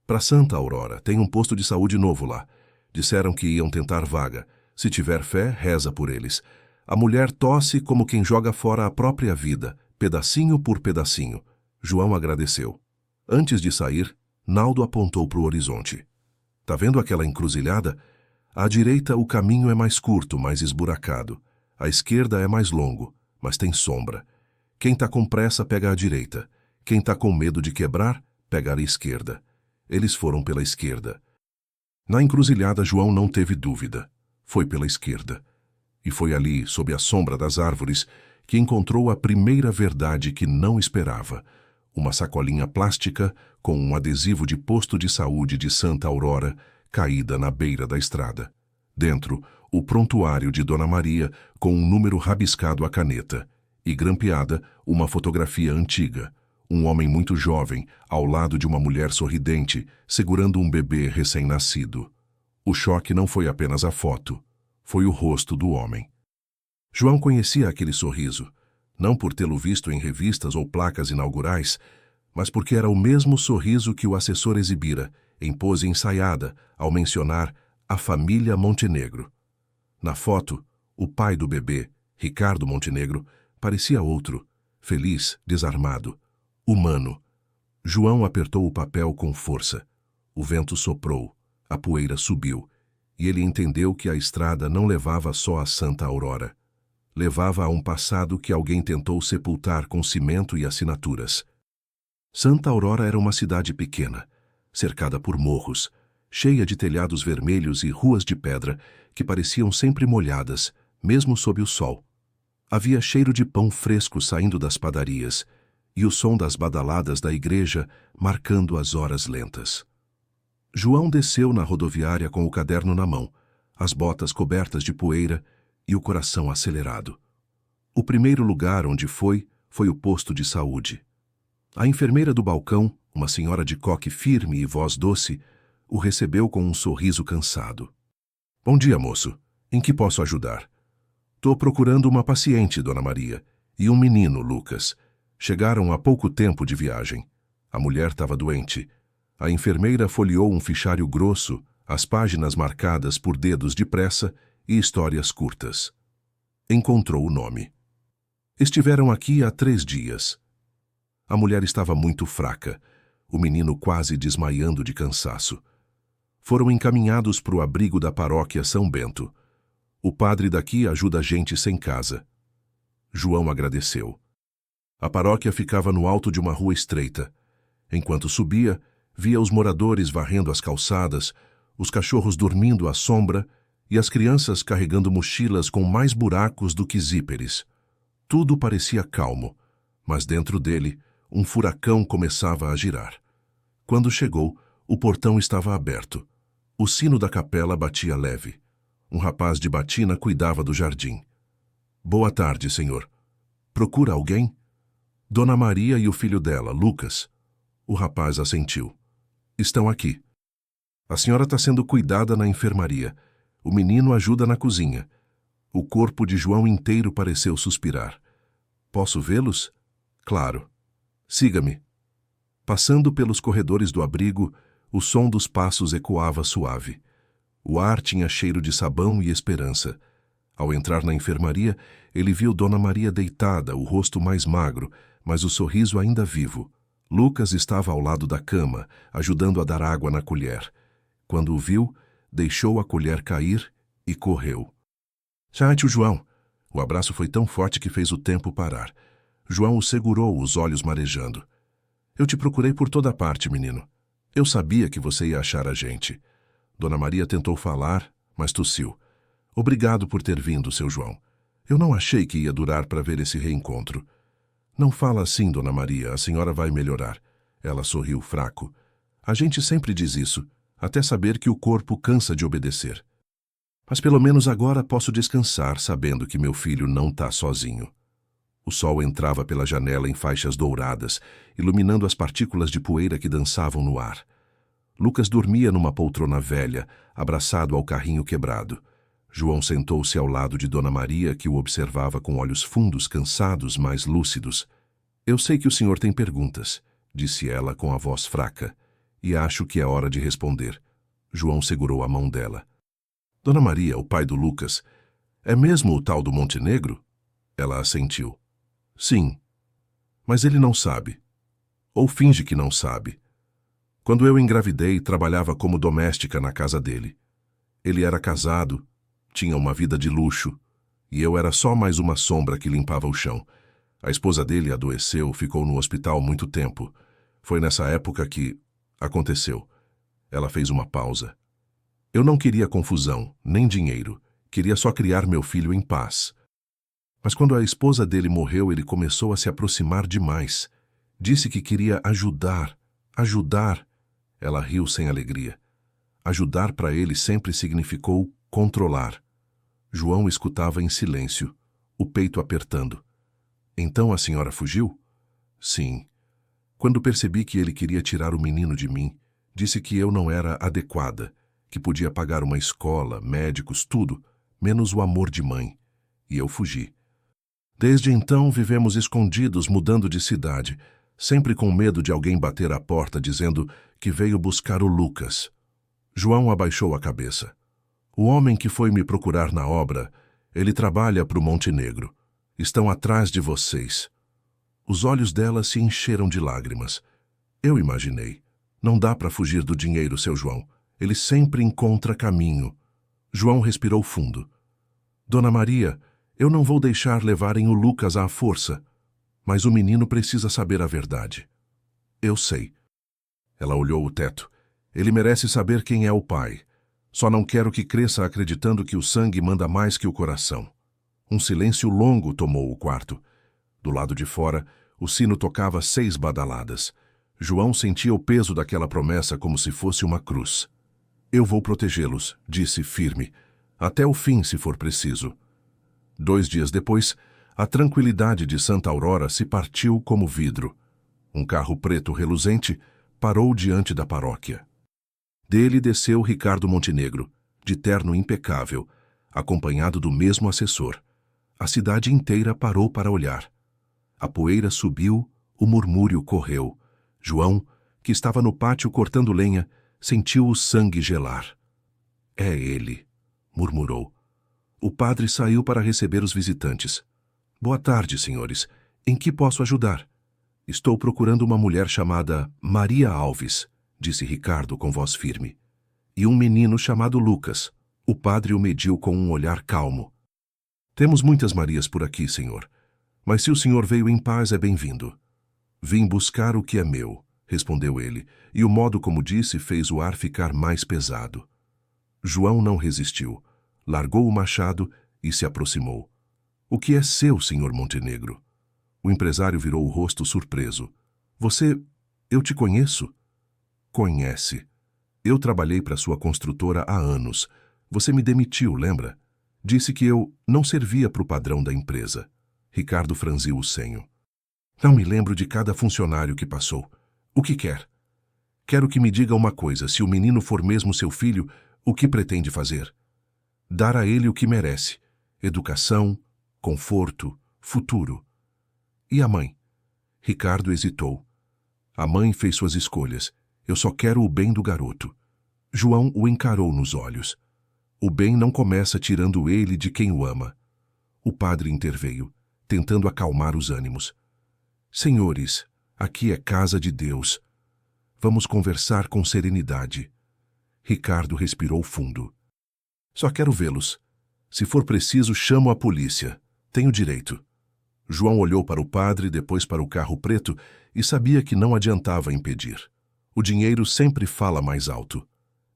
Para Santa Aurora. Tem um posto de saúde novo lá. Disseram que iam tentar vaga. Se tiver fé, reza por eles. A mulher tosse como quem joga fora a própria vida, pedacinho por pedacinho. João agradeceu. Antes de sair, Naldo apontou para o horizonte. Tá vendo aquela encruzilhada? À direita o caminho é mais curto, mais esburacado. À esquerda é mais longo, mas tem sombra. Quem tá com pressa pega a direita. Quem tá com medo de quebrar, pega a esquerda. Eles foram pela esquerda. Na encruzilhada, João não teve dúvida. Foi pela esquerda. E foi ali, sob a sombra das árvores, que encontrou a primeira verdade que não esperava. Uma sacolinha plástica com um adesivo de posto de saúde de Santa Aurora caída na beira da estrada. Dentro, o prontuário de Dona Maria com um número rabiscado à caneta e, grampeada, uma fotografia antiga. Um homem muito jovem, ao lado de uma mulher sorridente, segurando um bebê recém-nascido. O choque não foi apenas a foto, foi o rosto do homem. João conhecia aquele sorriso, não por tê-lo visto em revistas ou placas inaugurais, mas porque era o mesmo sorriso que o assessor exibira, em pose ensaiada, ao mencionar a família Montenegro. Na foto, o pai do bebê, Ricardo Montenegro, parecia outro, feliz, desarmado, humano. João apertou o papel com força. O vento soprou, a poeira subiu, e ele entendeu que a estrada não levava só a Santa Aurora. Levava a um passado que alguém tentou sepultar com cimento e assinaturas. Santa Aurora era uma cidade pequena, cercada por morros, cheia de telhados vermelhos e ruas de pedra que pareciam sempre molhadas, mesmo sob o sol. Havia cheiro de pão fresco saindo das padarias e o som das badaladas da igreja marcando as horas lentas. João desceu na rodoviária com o caderno na mão, as botas cobertas de poeira e o coração acelerado. O primeiro lugar onde foi o posto de saúde. A enfermeira do balcão, uma senhora de coque firme e voz doce, o recebeu com um sorriso cansado. Bom dia, moço. Em que posso ajudar? Tô procurando uma paciente, Dona Maria, e um menino, Lucas. Chegaram há pouco tempo de viagem. A mulher estava doente. A enfermeira folheou um fichário grosso, as páginas marcadas por dedos de pressa e histórias curtas. Encontrou o nome. Estiveram aqui há 3 dias. A mulher estava muito fraca, o menino quase desmaiando de cansaço. Foram encaminhados para o abrigo da paróquia São Bento. O padre daqui ajuda a gente sem casa. João agradeceu. A paróquia ficava no alto de uma rua estreita. Enquanto subia, via os moradores varrendo as calçadas, os cachorros dormindo à sombra e as crianças carregando mochilas com mais buracos do que zíperes. Tudo parecia calmo, mas dentro dele, um furacão começava a girar. Quando chegou, o portão estava aberto. O sino da capela batia leve. Um rapaz de batina cuidava do jardim. Boa tarde, senhor. Procura alguém? Dona Maria e o filho dela, Lucas. O rapaz assentiu. Estão aqui. A senhora está sendo cuidada na enfermaria. O menino ajuda na cozinha. O corpo de João inteiro pareceu suspirar. Posso vê-los? Claro. Siga-me. Passando pelos corredores do abrigo, o som dos passos ecoava suave. O ar tinha cheiro de sabão e esperança. Ao entrar na enfermaria, ele viu Dona Maria deitada, o rosto mais magro, mas o sorriso ainda vivo. Lucas estava ao lado da cama, ajudando a dar água na colher. Quando o viu, deixou a colher cair e correu. Tchau, tio João. O abraço foi tão forte que fez o tempo parar. João o segurou, os olhos marejando. Eu te procurei por toda parte, menino. Eu sabia que você ia achar a gente. Dona Maria tentou falar, mas tossiu. Obrigado por ter vindo, seu João. Eu não achei que ia durar para ver esse reencontro. Não fala assim, Dona Maria, a senhora vai melhorar. Ela sorriu fraco. A gente sempre diz isso, até saber que o corpo cansa de obedecer. Mas pelo menos agora posso descansar sabendo que meu filho não está sozinho. O sol entrava pela janela em faixas douradas, iluminando as partículas de poeira que dançavam no ar. Lucas dormia numa poltrona velha, abraçado ao carrinho quebrado. João sentou-se ao lado de Dona Maria, que o observava com olhos fundos, cansados, mas lúcidos. Eu sei que o senhor tem perguntas, disse ela com a voz fraca, e acho que é hora de responder. João segurou a mão dela. Dona Maria, o pai do Lucas, é mesmo o tal do Montenegro? Ela assentiu. Sim, mas ele não sabe. Ou finge que não sabe. Quando eu engravidei, trabalhava como doméstica na casa dele. Ele era casado, tinha uma vida de luxo, e eu era só mais uma sombra que limpava o chão. A esposa dele adoeceu, ficou no hospital muito tempo. Foi nessa época que aconteceu. Ela fez uma pausa. Eu não queria confusão, nem dinheiro. Queria só criar meu filho em paz. Mas quando a esposa dele morreu, ele começou a se aproximar demais. Disse que queria ajudar. Ela riu sem alegria. Ajudar para ele sempre significou controlar. João escutava em silêncio, o peito apertando. Então a senhora fugiu? Sim. Quando percebi que ele queria tirar o menino de mim, disse que eu não era adequada, que podia pagar uma escola, médicos, tudo, menos o amor de mãe. E eu fugi. Desde então vivemos escondidos, mudando de cidade, sempre com medo de alguém bater à porta dizendo que veio buscar o Lucas. João abaixou a cabeça. O homem que foi me procurar na obra, ele trabalha para o Montenegro. Estão atrás de vocês. Os olhos dela se encheram de lágrimas. Eu imaginei. Não dá para fugir do dinheiro, seu João. Ele sempre encontra caminho. João respirou fundo. Dona Maria, eu não vou deixar levarem o Lucas à força. Mas o menino precisa saber a verdade. Eu sei. Ela olhou o teto. Ele merece saber quem é o pai. Só não quero que cresça acreditando que o sangue manda mais que o coração. Um silêncio longo tomou o quarto. Do lado de fora, o sino tocava 6 badaladas. João sentia o peso daquela promessa como se fosse uma cruz. Eu vou protegê-los, disse firme, até o fim se for preciso. 2 dias depois, a tranquilidade de Santa Aurora se partiu como vidro. Um carro preto reluzente parou diante da paróquia. Dele desceu Ricardo Montenegro, de terno impecável, acompanhado do mesmo assessor. A cidade inteira parou para olhar. A poeira subiu, o murmúrio correu. João, que estava no pátio cortando lenha, sentiu o sangue gelar. É ele, murmurou. O padre saiu para receber os visitantes. Boa tarde, senhores. Em que posso ajudar? Estou procurando uma mulher chamada Maria Alves, disse Ricardo com voz firme. E um menino chamado Lucas. O padre o mediu com um olhar calmo. Temos muitas Marias por aqui, senhor. Mas se o senhor veio em paz, é bem-vindo. Vim buscar o que é meu, respondeu ele, e o modo como disse fez o ar ficar mais pesado. João não resistiu. Largou o machado e se aproximou. O que é seu, senhor Montenegro? O empresário virou o rosto surpreso. Eu te conheço? Conhece. Eu trabalhei para sua construtora há anos. Você me demitiu, lembra? Disse que eu não servia para o padrão da empresa. Ricardo franziu o senho. Não me lembro de cada funcionário que passou. O que quer? Quero que me diga uma coisa, se o menino for mesmo seu filho, o que pretende fazer? Dar a ele o que merece. Educação, conforto, futuro. E a mãe? Ricardo hesitou. A mãe fez suas escolhas. Eu só quero o bem do garoto. João o encarou nos olhos. O bem não começa tirando ele de quem o ama. O padre interveio, tentando acalmar os ânimos. Senhores, aqui é casa de Deus. Vamos conversar com serenidade. Ricardo respirou fundo. Só quero vê-los. Se for preciso, chamo a polícia. Tenho direito. João olhou para o padre, depois para o carro preto e sabia que não adiantava impedir. O dinheiro sempre fala mais alto.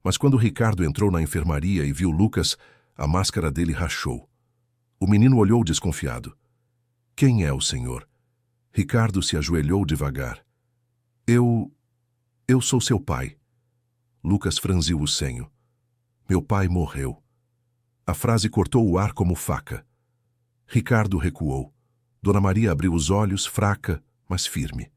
Mas quando Ricardo entrou na enfermaria e viu Lucas, a máscara dele rachou. O menino olhou desconfiado. Quem é o senhor? Ricardo se ajoelhou devagar. Eu sou seu pai. Lucas franziu o senho. Meu pai morreu. A frase cortou o ar como faca. Ricardo recuou. Dona Maria abriu os olhos, fraca, mas firme.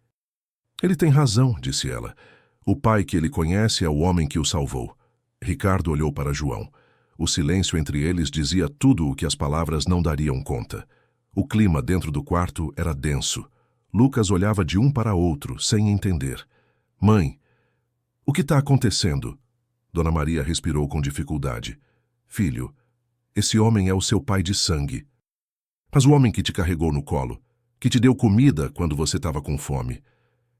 Ele tem razão, disse ela. O pai que ele conhece é o homem que o salvou. Ricardo olhou para João. O silêncio entre eles dizia tudo o que as palavras não dariam conta. O clima dentro do quarto era denso. Lucas olhava de um para outro, sem entender. Mãe, o que está acontecendo? Dona Maria respirou com dificuldade. Filho, esse homem é o seu pai de sangue. Mas o homem que te carregou no colo, que te deu comida quando você estava com fome,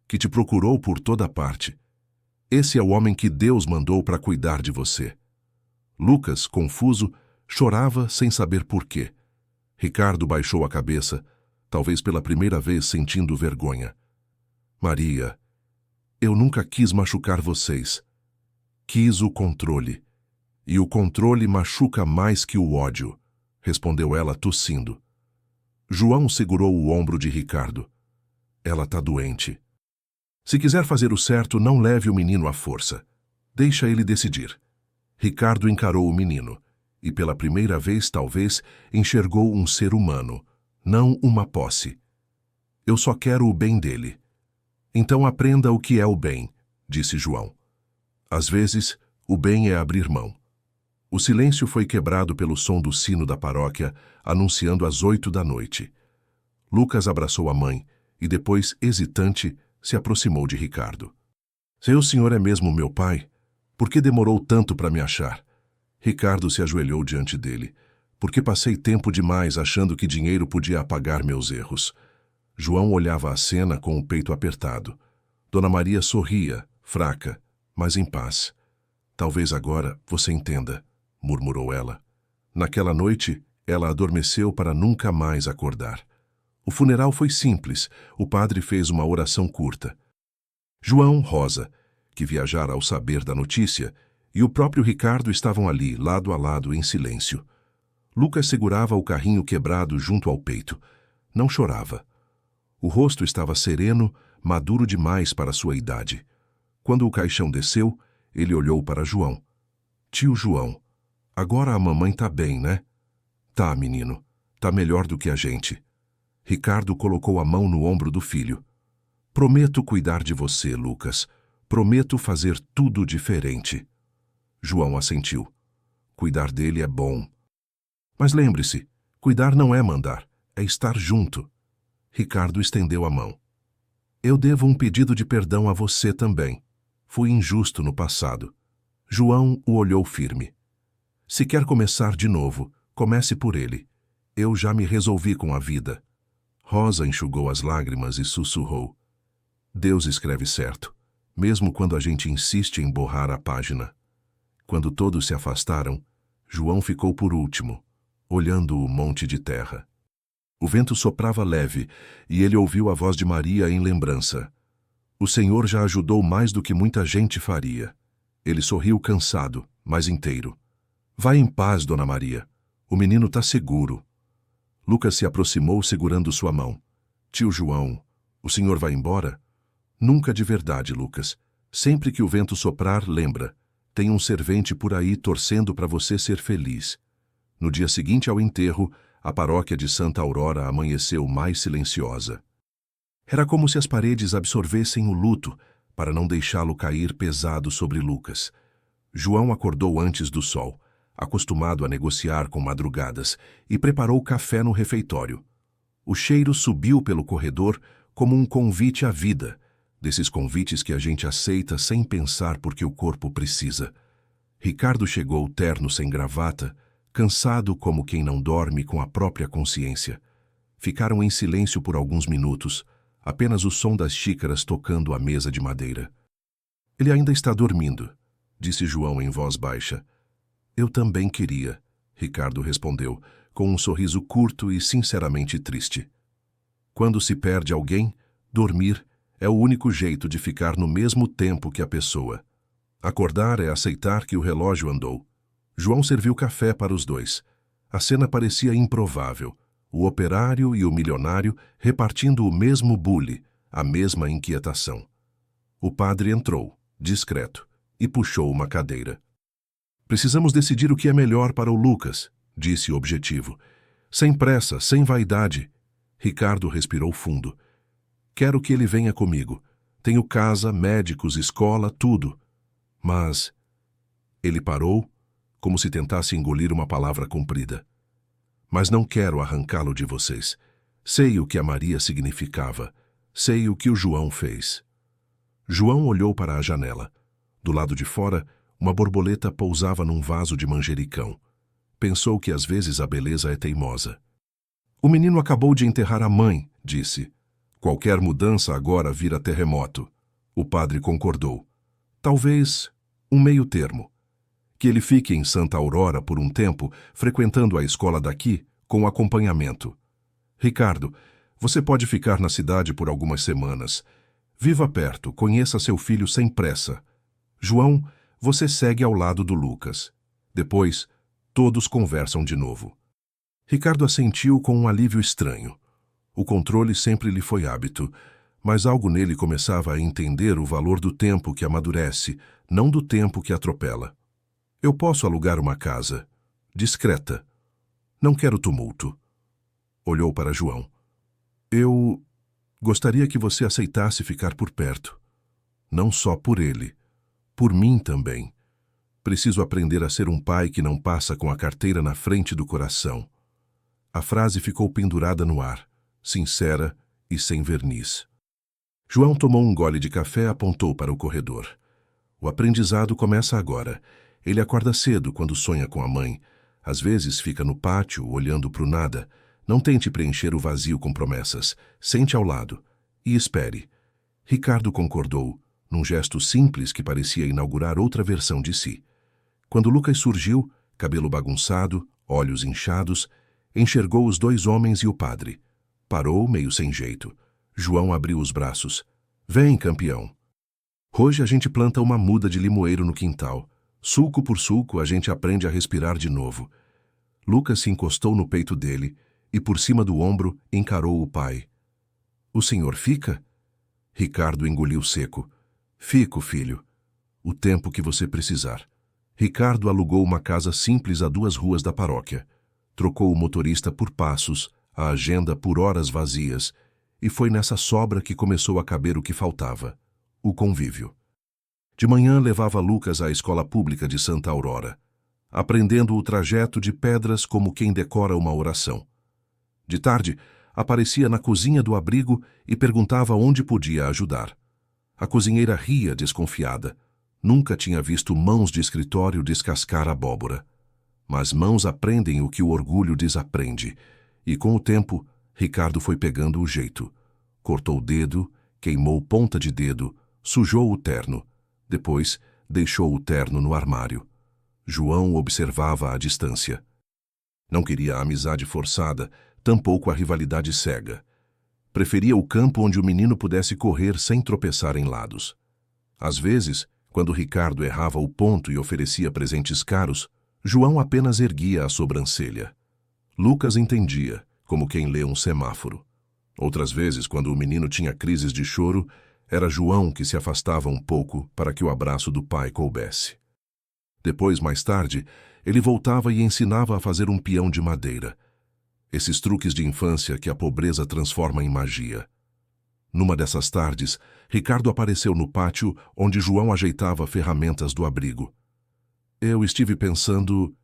que te procurou por toda parte. Esse é o homem que Deus mandou para cuidar de você. Lucas, confuso, chorava sem saber por quê. Ricardo baixou a cabeça, talvez pela primeira vez sentindo vergonha. Maria, eu nunca quis machucar vocês. Quis o controle. E o controle machuca mais que o ódio, respondeu ela tossindo. João segurou o ombro de Ricardo. Ela está doente. Se quiser fazer o certo, não leve o menino à força. Deixa ele decidir. Ricardo encarou o menino e, pela primeira vez, talvez, enxergou um ser humano, não uma posse. Eu só quero o bem dele. Então aprenda o que é o bem, disse João. Às vezes, o bem é abrir mão. O silêncio foi quebrado pelo som do sino da paróquia, anunciando as 8 da noite. Lucas abraçou a mãe e depois, hesitante, se aproximou de Ricardo. Se o senhor é mesmo meu pai, por que demorou tanto para me achar? Ricardo se ajoelhou diante dele. Porque passei tempo demais achando que dinheiro podia apagar meus erros. João olhava a cena com o peito apertado. Dona Maria sorria, fraca, mas em paz. Talvez agora você entenda, murmurou ela. Naquela noite, ela adormeceu para nunca mais acordar. O funeral foi simples. O padre fez uma oração curta. João, Rosa, que viajara ao saber da notícia, e o próprio Ricardo estavam ali, lado a lado, em silêncio. Lucas segurava o carrinho quebrado junto ao peito. Não chorava. O rosto estava sereno, maduro demais para sua idade. Quando o caixão desceu, ele olhou para João. Tio João, agora a mamãe tá bem, né? Tá, menino. Tá melhor do que a gente. Ricardo colocou a mão no ombro do filho. Prometo cuidar de você, Lucas. Prometo fazer tudo diferente. João assentiu. Cuidar dele é bom. Mas lembre-se, cuidar não é mandar, é estar junto. Ricardo estendeu a mão. Eu devo um pedido de perdão a você também. Fui injusto no passado. João o olhou firme. Se quer começar de novo, comece por ele. Eu já me resolvi com a vida. Rosa enxugou as lágrimas e sussurrou. Deus escreve certo, mesmo quando a gente insiste em borrar a página. Quando todos se afastaram, João ficou por último, olhando o monte de terra. O vento soprava leve e ele ouviu a voz de Maria em lembrança. O Senhor já ajudou mais do que muita gente faria. Ele sorriu cansado, mas inteiro. Vá em paz, Dona Maria. O menino está seguro. Lucas se aproximou segurando sua mão. Tio João, o senhor vai embora? Nunca de verdade, Lucas. Sempre que o vento soprar, lembra. Tem um servente por aí torcendo para você ser feliz. No dia seguinte ao enterro, a paróquia de Santa Aurora amanheceu mais silenciosa. Era como se as paredes absorvessem o luto para não deixá-lo cair pesado sobre Lucas. João acordou antes do sol, acostumado a negociar com madrugadas, e preparou café no refeitório. O cheiro subiu pelo corredor como um convite à vida, desses convites que a gente aceita sem pensar porque o corpo precisa. Ricardo chegou terno sem gravata, cansado como quem não dorme com a própria consciência. Ficaram em silêncio por alguns minutos, apenas o som das xícaras tocando a mesa de madeira. Ele ainda está dormindo, disse João em voz baixa. Eu também queria, Ricardo respondeu, com um sorriso curto e sinceramente triste. Quando se perde alguém, dormir é o único jeito de ficar no mesmo tempo que a pessoa. Acordar é aceitar que o relógio andou. João serviu café para os dois. A cena parecia improvável. O operário e o milionário repartindo o mesmo bule, a mesma inquietação. O padre entrou, discreto, e puxou uma cadeira. Precisamos decidir o que é melhor para o Lucas, disse objetivo. Sem pressa, sem vaidade. Ricardo respirou fundo. Quero que ele venha comigo. Tenho casa, médicos, escola, tudo. Mas... Ele parou, como se tentasse engolir uma palavra comprida. Mas não quero arrancá-lo de vocês. Sei o que a Maria significava. Sei o que o João fez. João olhou para a janela. Do lado de fora, uma borboleta pousava num vaso de manjericão. Pensou que às vezes a beleza é teimosa. O menino acabou de enterrar a mãe, disse. Qualquer mudança agora vira terremoto. O padre concordou. Talvez um meio termo. Que ele fique em Santa Aurora por um tempo, frequentando a escola daqui, com acompanhamento. Ricardo, você pode ficar na cidade por algumas semanas. Viva perto, conheça seu filho sem pressa. João, você segue ao lado do Lucas. Depois, todos conversam de novo. Ricardo assentiu com um alívio estranho. O controle sempre lhe foi hábito, mas algo nele começava a entender o valor do tempo que amadurece, não do tempo que atropela. Eu posso alugar uma casa. Discreta. Não quero tumulto. Olhou para João. Eu gostaria que você aceitasse ficar por perto. Não só por ele. Por mim também. Preciso aprender a ser um pai que não passa com a carteira na frente do coração. A frase ficou pendurada no ar, sincera e sem verniz. João tomou um gole de café e apontou para o corredor. O aprendizado começa agora. Ele acorda cedo quando sonha com a mãe. Às vezes fica no pátio, olhando para o nada. Não tente preencher o vazio com promessas. Sente ao lado. E espere. Ricardo concordou, num gesto simples que parecia inaugurar outra versão de si. Quando Lucas surgiu, cabelo bagunçado, olhos inchados, enxergou os dois homens e o padre. Parou, meio sem jeito. João abriu os braços. Vem, campeão. Hoje a gente planta uma muda de limoeiro no quintal. Sulco por sulco, a gente aprende a respirar de novo. Lucas se encostou no peito dele e, por cima do ombro, encarou o pai. O senhor fica? Ricardo engoliu seco. Fico, filho. O tempo que você precisar. Ricardo alugou uma casa simples a 2 ruas da paróquia. Trocou o motorista por passos, a agenda por horas vazias, e foi nessa sobra que começou a caber o que faltava: o convívio. De manhã levava Lucas à escola pública de Santa Aurora, aprendendo o trajeto de pedras como quem decora uma oração. De tarde, aparecia na cozinha do abrigo e perguntava onde podia ajudar. A cozinheira ria desconfiada. Nunca tinha visto mãos de escritório descascar abóbora. Mas mãos aprendem o que o orgulho desaprende, e com o tempo, Ricardo foi pegando o jeito. Cortou o dedo, queimou ponta de dedo, sujou o terno. Depois, deixou o terno no armário. João observava à distância. Não queria a amizade forçada, tampouco a rivalidade cega. Preferia o campo onde o menino pudesse correr sem tropeçar em lados. Às vezes, quando Ricardo errava o ponto e oferecia presentes caros, João apenas erguia a sobrancelha. Lucas entendia, como quem lê um semáforo. Outras vezes, quando o menino tinha crises de choro, era João que se afastava um pouco para que o abraço do pai coubesse. Depois, mais tarde, ele voltava e ensinava a fazer um peão de madeira. Esses truques de infância que a pobreza transforma em magia. Numa dessas tardes, Ricardo apareceu no pátio onde João ajeitava ferramentas do abrigo. Eu estive pensando...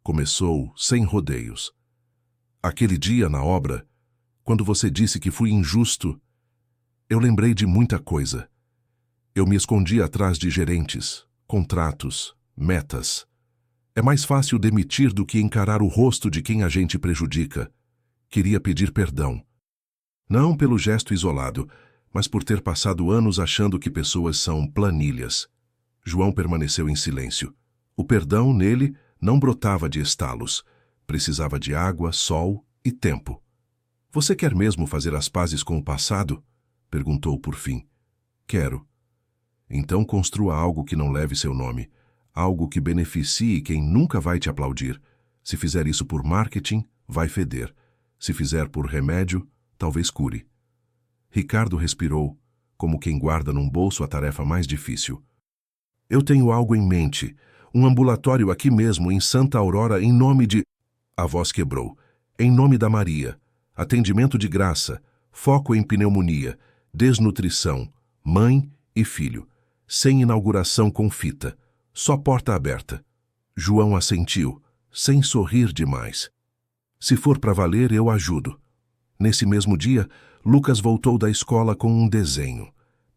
Começou sem rodeios. Aquele dia na obra, quando você disse que fui injusto, eu lembrei de muita coisa. Eu me escondi atrás de gerentes, contratos, metas. É mais fácil demitir do que encarar o rosto de quem a gente prejudica. Queria pedir perdão. Não pelo gesto isolado, mas por ter passado anos achando que pessoas são planilhas. João permaneceu em silêncio. O perdão nele não brotava de estalos. Precisava de água, sol e tempo. Você quer mesmo fazer as pazes com o passado? Perguntou por fim. Quero. Então construa algo que não leve seu nome. Algo que beneficie quem nunca vai te aplaudir. Se fizer isso por marketing, vai feder. Se fizer por remédio, talvez cure. Ricardo respirou, como quem guarda num bolso a tarefa mais difícil. Eu tenho algo em mente. Um ambulatório aqui mesmo, em Santa Aurora, em nome de... A voz quebrou. Em nome da Maria. Atendimento de graça. Foco em pneumonia. Desnutrição. Mãe e filho. Sem inauguração com fita. Só porta aberta. João assentiu, sem sorrir demais. Se for para valer, eu ajudo. Nesse mesmo dia, Lucas voltou da escola com um desenho.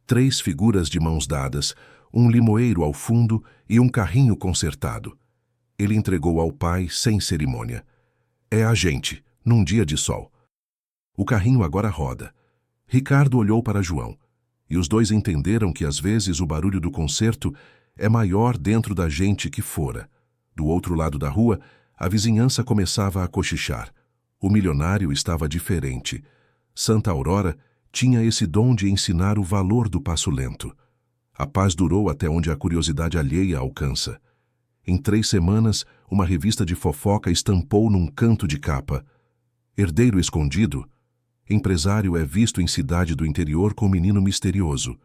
3 figuras de mãos dadas, um limoeiro ao fundo e um carrinho consertado. Ele entregou ao pai sem cerimônia. É a gente, num dia de sol. O carrinho agora roda. Ricardo olhou para João, e os dois entenderam que às vezes o barulho do concerto é maior dentro da gente que fora. Do outro lado da rua, a vizinhança começava a cochichar. O milionário estava diferente. Santa Aurora tinha esse dom de ensinar o valor do passo lento. A paz durou até onde a curiosidade alheia alcança. Em 3 semanas, uma revista de fofoca estampou num canto de capa: herdeiro escondido, empresário é visto em cidade do interior com menino misterioso.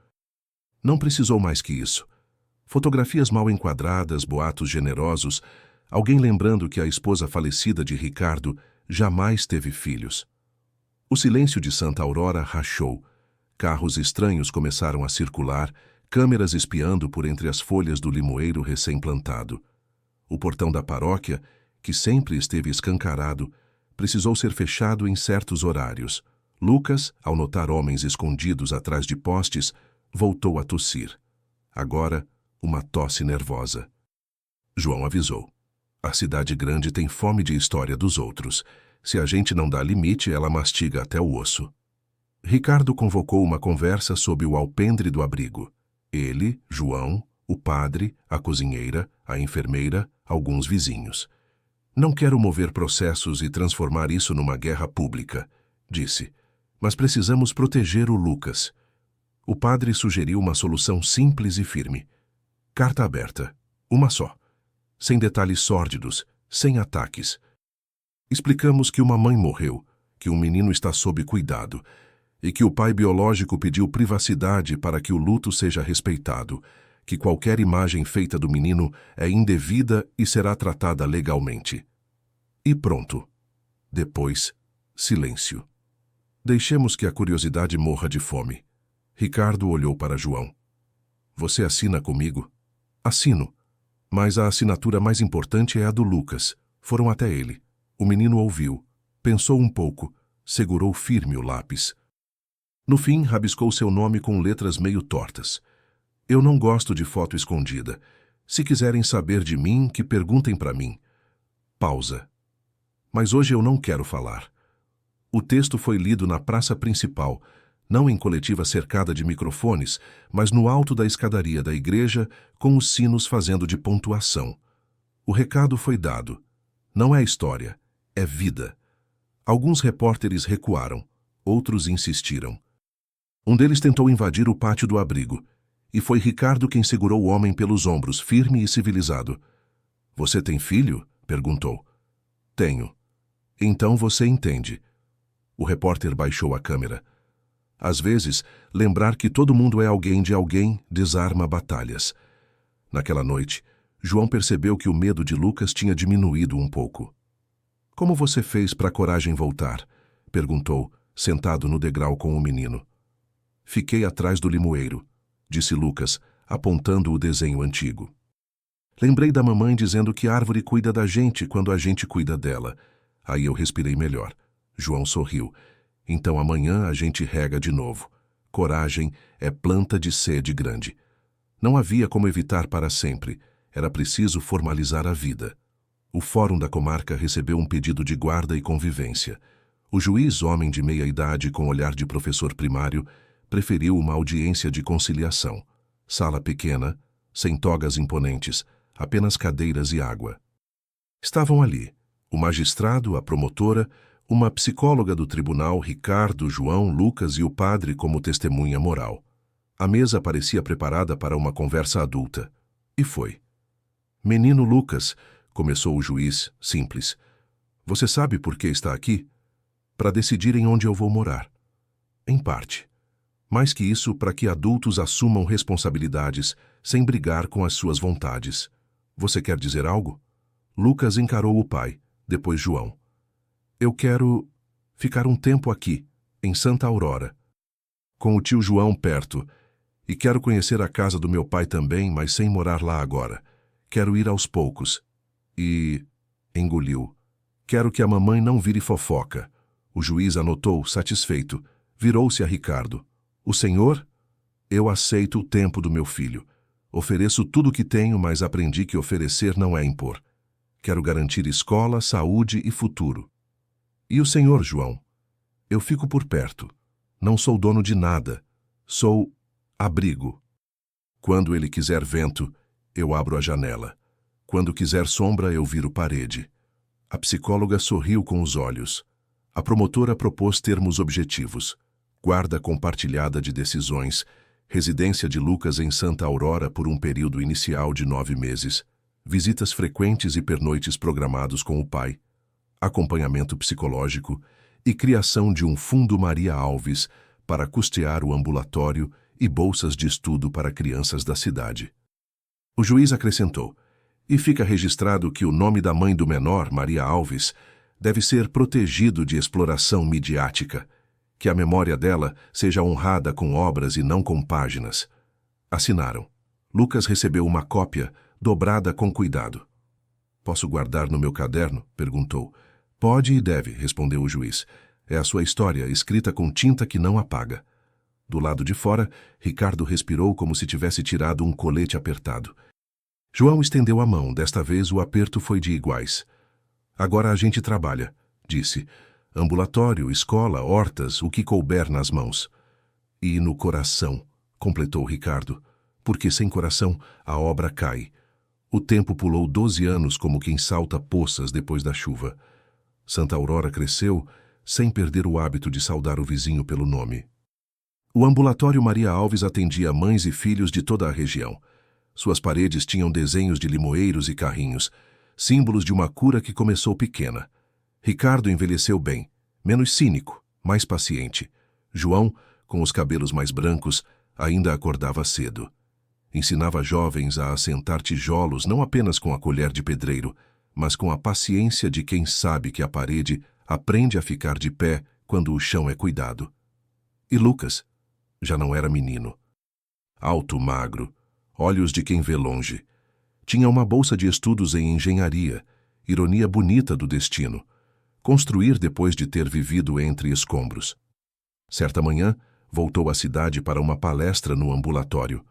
Não precisou mais que isso. Fotografias mal enquadradas, boatos generosos, alguém lembrando que a esposa falecida de Ricardo jamais teve filhos. O silêncio de Santa Aurora rachou. Carros estranhos começaram a circular, câmeras espiando por entre as folhas do limoeiro recém-plantado. O portão da paróquia, que sempre esteve escancarado, precisou ser fechado em certos horários. Lucas, ao notar homens escondidos atrás de postes, voltou a tossir. Agora, uma tosse nervosa. João avisou. A cidade grande tem fome de história dos outros. Se a gente não dá limite, ela mastiga até o osso. Ricardo convocou uma conversa sob o alpendre do abrigo. Ele, João, o padre, a cozinheira, a enfermeira, alguns vizinhos. Não quero mover processos e transformar isso numa guerra pública, disse. Mas precisamos proteger o Lucas. O padre sugeriu uma solução simples e firme. Carta aberta. Uma só. Sem detalhes sórdidos, sem ataques. Explicamos que uma mãe morreu, que um menino está sob cuidado, e que o pai biológico pediu privacidade para que o luto seja respeitado, que qualquer imagem feita do menino é indevida e será tratada legalmente. E pronto. Depois, silêncio. Deixemos que a curiosidade morra de fome. Ricardo olhou para João. Você assina comigo? Assino. Mas a assinatura mais importante é a do Lucas. Foram até ele. O menino ouviu, pensou um pouco, segurou firme o lápis. No fim, rabiscou seu nome com letras meio tortas. Eu não gosto de foto escondida. Se quiserem saber de mim, que perguntem para mim. Pausa. Mas hoje eu não quero falar. O texto foi lido na praça principal, não em coletiva cercada de microfones, mas no alto da escadaria da igreja, com os sinos fazendo de pontuação. O recado foi dado. Não é história, é vida. Alguns repórteres recuaram, outros insistiram. Um deles tentou invadir o pátio do abrigo, e foi Ricardo quem segurou o homem pelos ombros, firme e civilizado. Você tem filho? Perguntou. Tenho. Então você entende. O repórter baixou a câmera. Às vezes, lembrar que todo mundo é alguém de alguém desarma batalhas. Naquela noite, João percebeu que o medo de Lucas tinha diminuído um pouco. Como você fez para a coragem voltar? Perguntou, sentado no degrau com o menino. Fiquei atrás do limoeiro, disse Lucas, apontando o desenho antigo. Lembrei da mamãe dizendo que a árvore cuida da gente quando a gente cuida dela. Aí eu respirei melhor. João sorriu. Então amanhã a gente rega de novo. Coragem é planta de sede grande. Não havia como evitar para sempre. Era preciso formalizar a vida. O Fórum da Comarca recebeu um pedido de guarda e convivência. O juiz, homem de meia-idade com olhar de professor primário, preferiu uma audiência de conciliação. Sala pequena, sem togas imponentes, apenas cadeiras e água. Estavam ali o magistrado, a promotora, uma psicóloga do tribunal, Ricardo, João, Lucas e o padre como testemunha moral. A mesa parecia preparada para uma conversa adulta. E foi. Menino Lucas, começou o juiz, simples. Você sabe por que está aqui? Para decidirem onde eu vou morar. Em parte. Mais que isso, para que adultos assumam responsabilidades, sem brigar com as suas vontades. Você quer dizer algo? Lucas encarou o pai, depois João. Eu quero ficar um tempo aqui, em Santa Aurora, com o tio João perto, e quero conhecer a casa do meu pai também, mas sem morar lá agora. Quero ir aos poucos. E... engoliu. Quero que a mamãe não vire fofoca. O juiz anotou, satisfeito. Virou-se a Ricardo. O senhor? Eu aceito o tempo do meu filho. Ofereço tudo o que tenho, mas aprendi que oferecer não é impor. Quero garantir escola, saúde e futuro. E o senhor, João? Eu fico por perto. Não sou dono de nada. Sou abrigo. Quando ele quiser vento, eu abro a janela. Quando quiser sombra, eu viro parede. A psicóloga sorriu com os olhos. A promotora propôs termos objetivos. Guarda compartilhada de decisões, residência de Lucas em Santa Aurora por um período inicial de 9 meses, visitas frequentes e pernoites programados com o pai, acompanhamento psicológico e criação de um Fundo Maria Alves para custear o ambulatório e bolsas de estudo para crianças da cidade. O juiz acrescentou, e fica registrado que o nome da mãe do menor, Maria Alves, deve ser protegido de exploração midiática, que a memória dela seja honrada com obras e não com páginas. Assinaram. Lucas recebeu uma cópia, dobrada com cuidado. Posso guardar no meu caderno? Perguntou. Pode e deve, respondeu o juiz. É a sua história, escrita com tinta que não apaga. Do lado de fora, Ricardo respirou como se tivesse tirado um colete apertado. João estendeu a mão, desta vez o aperto foi de iguais. Agora a gente trabalha, disse. Ambulatório, escola, hortas, o que couber nas mãos. E no coração, completou Ricardo, porque sem coração a obra cai. O tempo pulou 12 anos como quem salta poças depois da chuva. Santa Aurora cresceu, sem perder o hábito de saudar o vizinho pelo nome. O ambulatório Maria Alves atendia mães e filhos de toda a região. Suas paredes tinham desenhos de limoeiros e carrinhos, símbolos de uma cura que começou pequena. Ricardo envelheceu bem, menos cínico, mais paciente. João, com os cabelos mais brancos, ainda acordava cedo. Ensinava jovens a assentar tijolos não apenas com a colher de pedreiro, mas com a paciência de quem sabe que a parede aprende a ficar de pé quando o chão é cuidado. E Lucas já não era menino. Alto, magro, olhos de quem vê longe. Tinha uma bolsa de estudos em engenharia, ironia bonita do destino. Construir depois de ter vivido entre escombros. Certa manhã, voltou à cidade para uma palestra no ambulatório.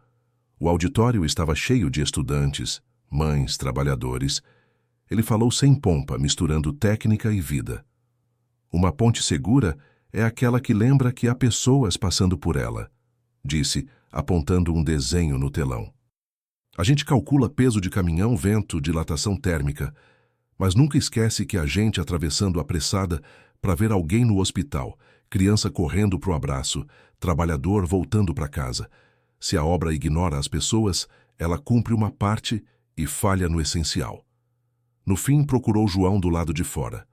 O auditório estava cheio de estudantes, mães, trabalhadores. Ele falou sem pompa, misturando técnica e vida. Uma ponte segura é aquela que lembra que há pessoas passando por ela, disse, apontando um desenho no telão. A gente calcula peso de caminhão, vento, dilatação térmica, mas nunca esquece que a gente atravessando apressada para ver alguém no hospital, criança correndo para o abraço, trabalhador voltando para casa. Se a obra ignora as pessoas, ela cumpre uma parte e falha no essencial. No fim, procurou João do lado de fora.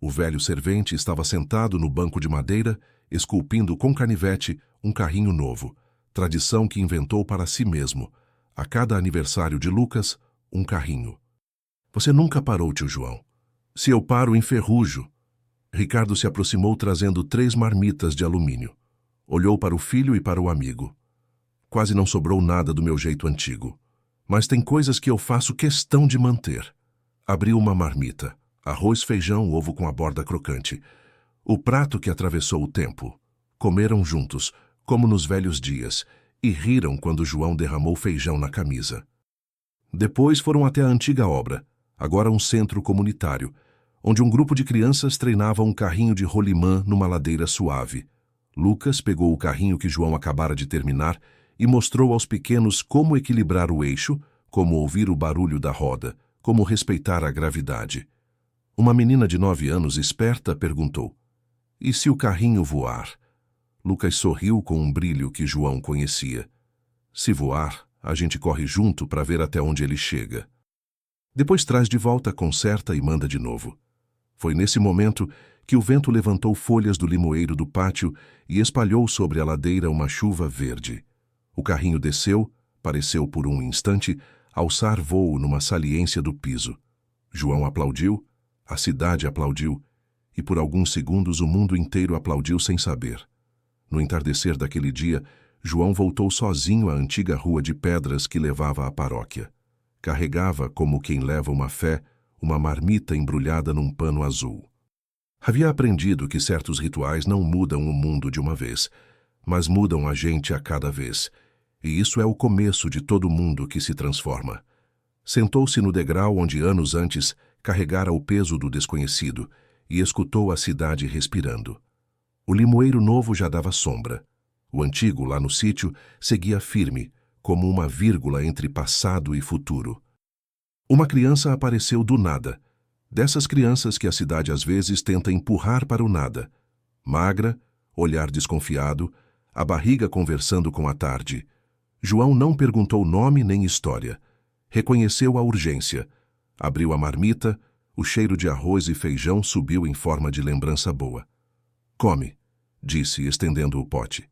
O velho servente estava sentado no banco de madeira, esculpindo com canivete um carrinho novo, tradição que inventou para si mesmo. A cada aniversário de Lucas, um carrinho. Você nunca parou, tio João. Se eu paro, enferrujo. Ricardo se aproximou trazendo 3 marmitas de alumínio. Olhou para o filho e para o amigo. Quase não sobrou nada do meu jeito antigo. Mas tem coisas que eu faço questão de manter. Abriu uma marmita. Arroz, feijão, ovo com a borda crocante. O prato que atravessou o tempo. Comeram juntos, como nos velhos dias, e riram quando João derramou feijão na camisa. Depois foram até a antiga obra, agora um centro comunitário, onde um grupo de crianças treinava um carrinho de rolimã numa ladeira suave. Lucas pegou o carrinho que João acabara de terminar e mostrou aos pequenos como equilibrar o eixo, como ouvir o barulho da roda, como respeitar a gravidade. Uma menina de 9 anos, esperta, perguntou: "E se o carrinho voar?" Lucas sorriu com um brilho que João conhecia. "Se voar, a gente corre junto para ver até onde ele chega." Depois traz de volta, conserta e manda de novo. Foi nesse momento que o vento levantou folhas do limoeiro do pátio e espalhou sobre a ladeira uma chuva verde. O carrinho desceu, pareceu por um instante alçar voo numa saliência do piso. João aplaudiu, a cidade aplaudiu, e por alguns segundos o mundo inteiro aplaudiu sem saber. No entardecer daquele dia, João voltou sozinho à antiga rua de pedras que levava à paróquia. Carregava, como quem leva uma fé, uma marmita embrulhada num pano azul. Havia aprendido que certos rituais não mudam o mundo de uma vez, mas mudam a gente a cada vez, e isso é o começo de todo mundo que se transforma. Sentou-se no degrau onde anos antes carregara o peso do desconhecido e escutou a cidade respirando. O limoeiro novo já dava sombra. O antigo, lá no sítio, seguia firme, como uma vírgula entre passado e futuro. Uma criança apareceu do nada, dessas crianças que a cidade às vezes tenta empurrar para o nada. Magra, olhar desconfiado, a barriga conversando com a tarde. João não perguntou nome nem história. Reconheceu a urgência. Abriu a marmita, o cheiro de arroz e feijão subiu em forma de lembrança boa. "Come", disse, estendendo o pote.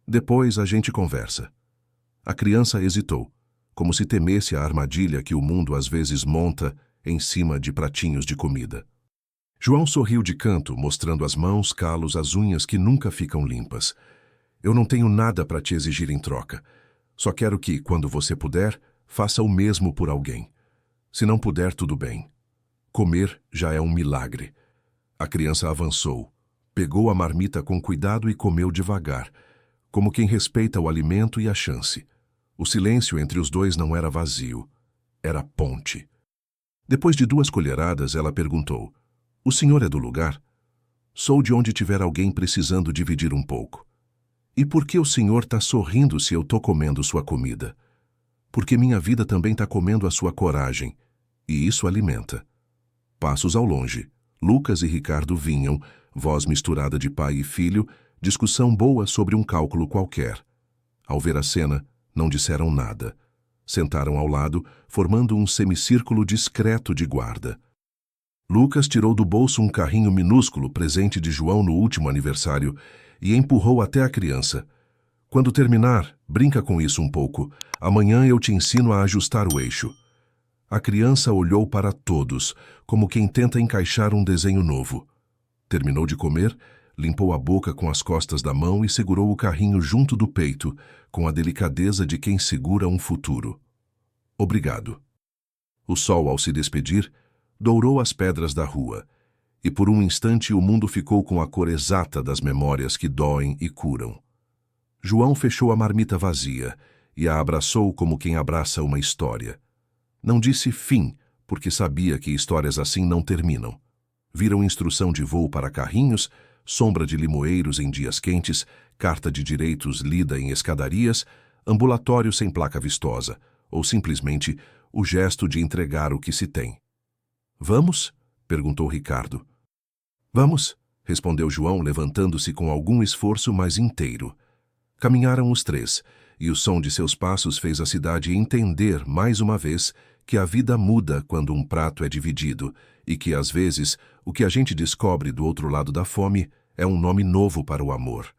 "Depois a gente conversa." A criança hesitou, como se temesse a armadilha que o mundo às vezes monta em cima de pratinhos de comida. João sorriu de canto, mostrando as mãos, calos, as unhas que nunca ficam limpas. "Eu não tenho nada para te exigir em troca. Só quero que, quando você puder, faça o mesmo por alguém. Se não puder, tudo bem. Comer já é um milagre." A criança avançou, pegou a marmita com cuidado e comeu devagar, como quem respeita o alimento e a chance. O silêncio entre os dois não era vazio, era ponte. Depois de 2 colheradas, ela perguntou: "O senhor é do lugar?" "Sou de onde tiver alguém precisando dividir um pouco." "E por que o senhor está sorrindo se eu estou comendo sua comida?" "Porque minha vida também está comendo a sua coragem, e isso alimenta." Passos ao longe, Lucas e Ricardo vinham, voz misturada de pai e filho, discussão boa sobre um cálculo qualquer. Ao ver a cena, não disseram nada. Sentaram ao lado, formando um semicírculo discreto de guarda. Lucas tirou do bolso um carrinho minúsculo, presente de João no último aniversário, e empurrou até a criança. "Quando terminar, brinca com isso um pouco. Amanhã eu te ensino a ajustar o eixo." A criança olhou para todos, como quem tenta encaixar um desenho novo. Terminou de comer, limpou a boca com as costas da mão e segurou o carrinho junto do peito, com a delicadeza de quem segura um futuro. "Obrigado." O sol, ao se despedir, dourou as pedras da rua, e por um instante o mundo ficou com a cor exata das memórias que doem e curam. João fechou a marmita vazia e a abraçou como quem abraça uma história. Não disse fim, porque sabia que histórias assim não terminam. Viram instrução de voo para carrinhos, sombra de limoeiros em dias quentes, carta de direitos lida em escadarias, ambulatório sem placa vistosa, ou simplesmente o gesto de entregar o que se tem. "Vamos?" perguntou Ricardo. "Vamos", respondeu João, levantando-se com algum esforço, mas inteiro. Caminharam os 3, e o som de seus passos fez a cidade entender, mais uma vez, que a vida muda quando um prato é dividido, e que, às vezes, o que a gente descobre do outro lado da fome é um nome novo para o amor.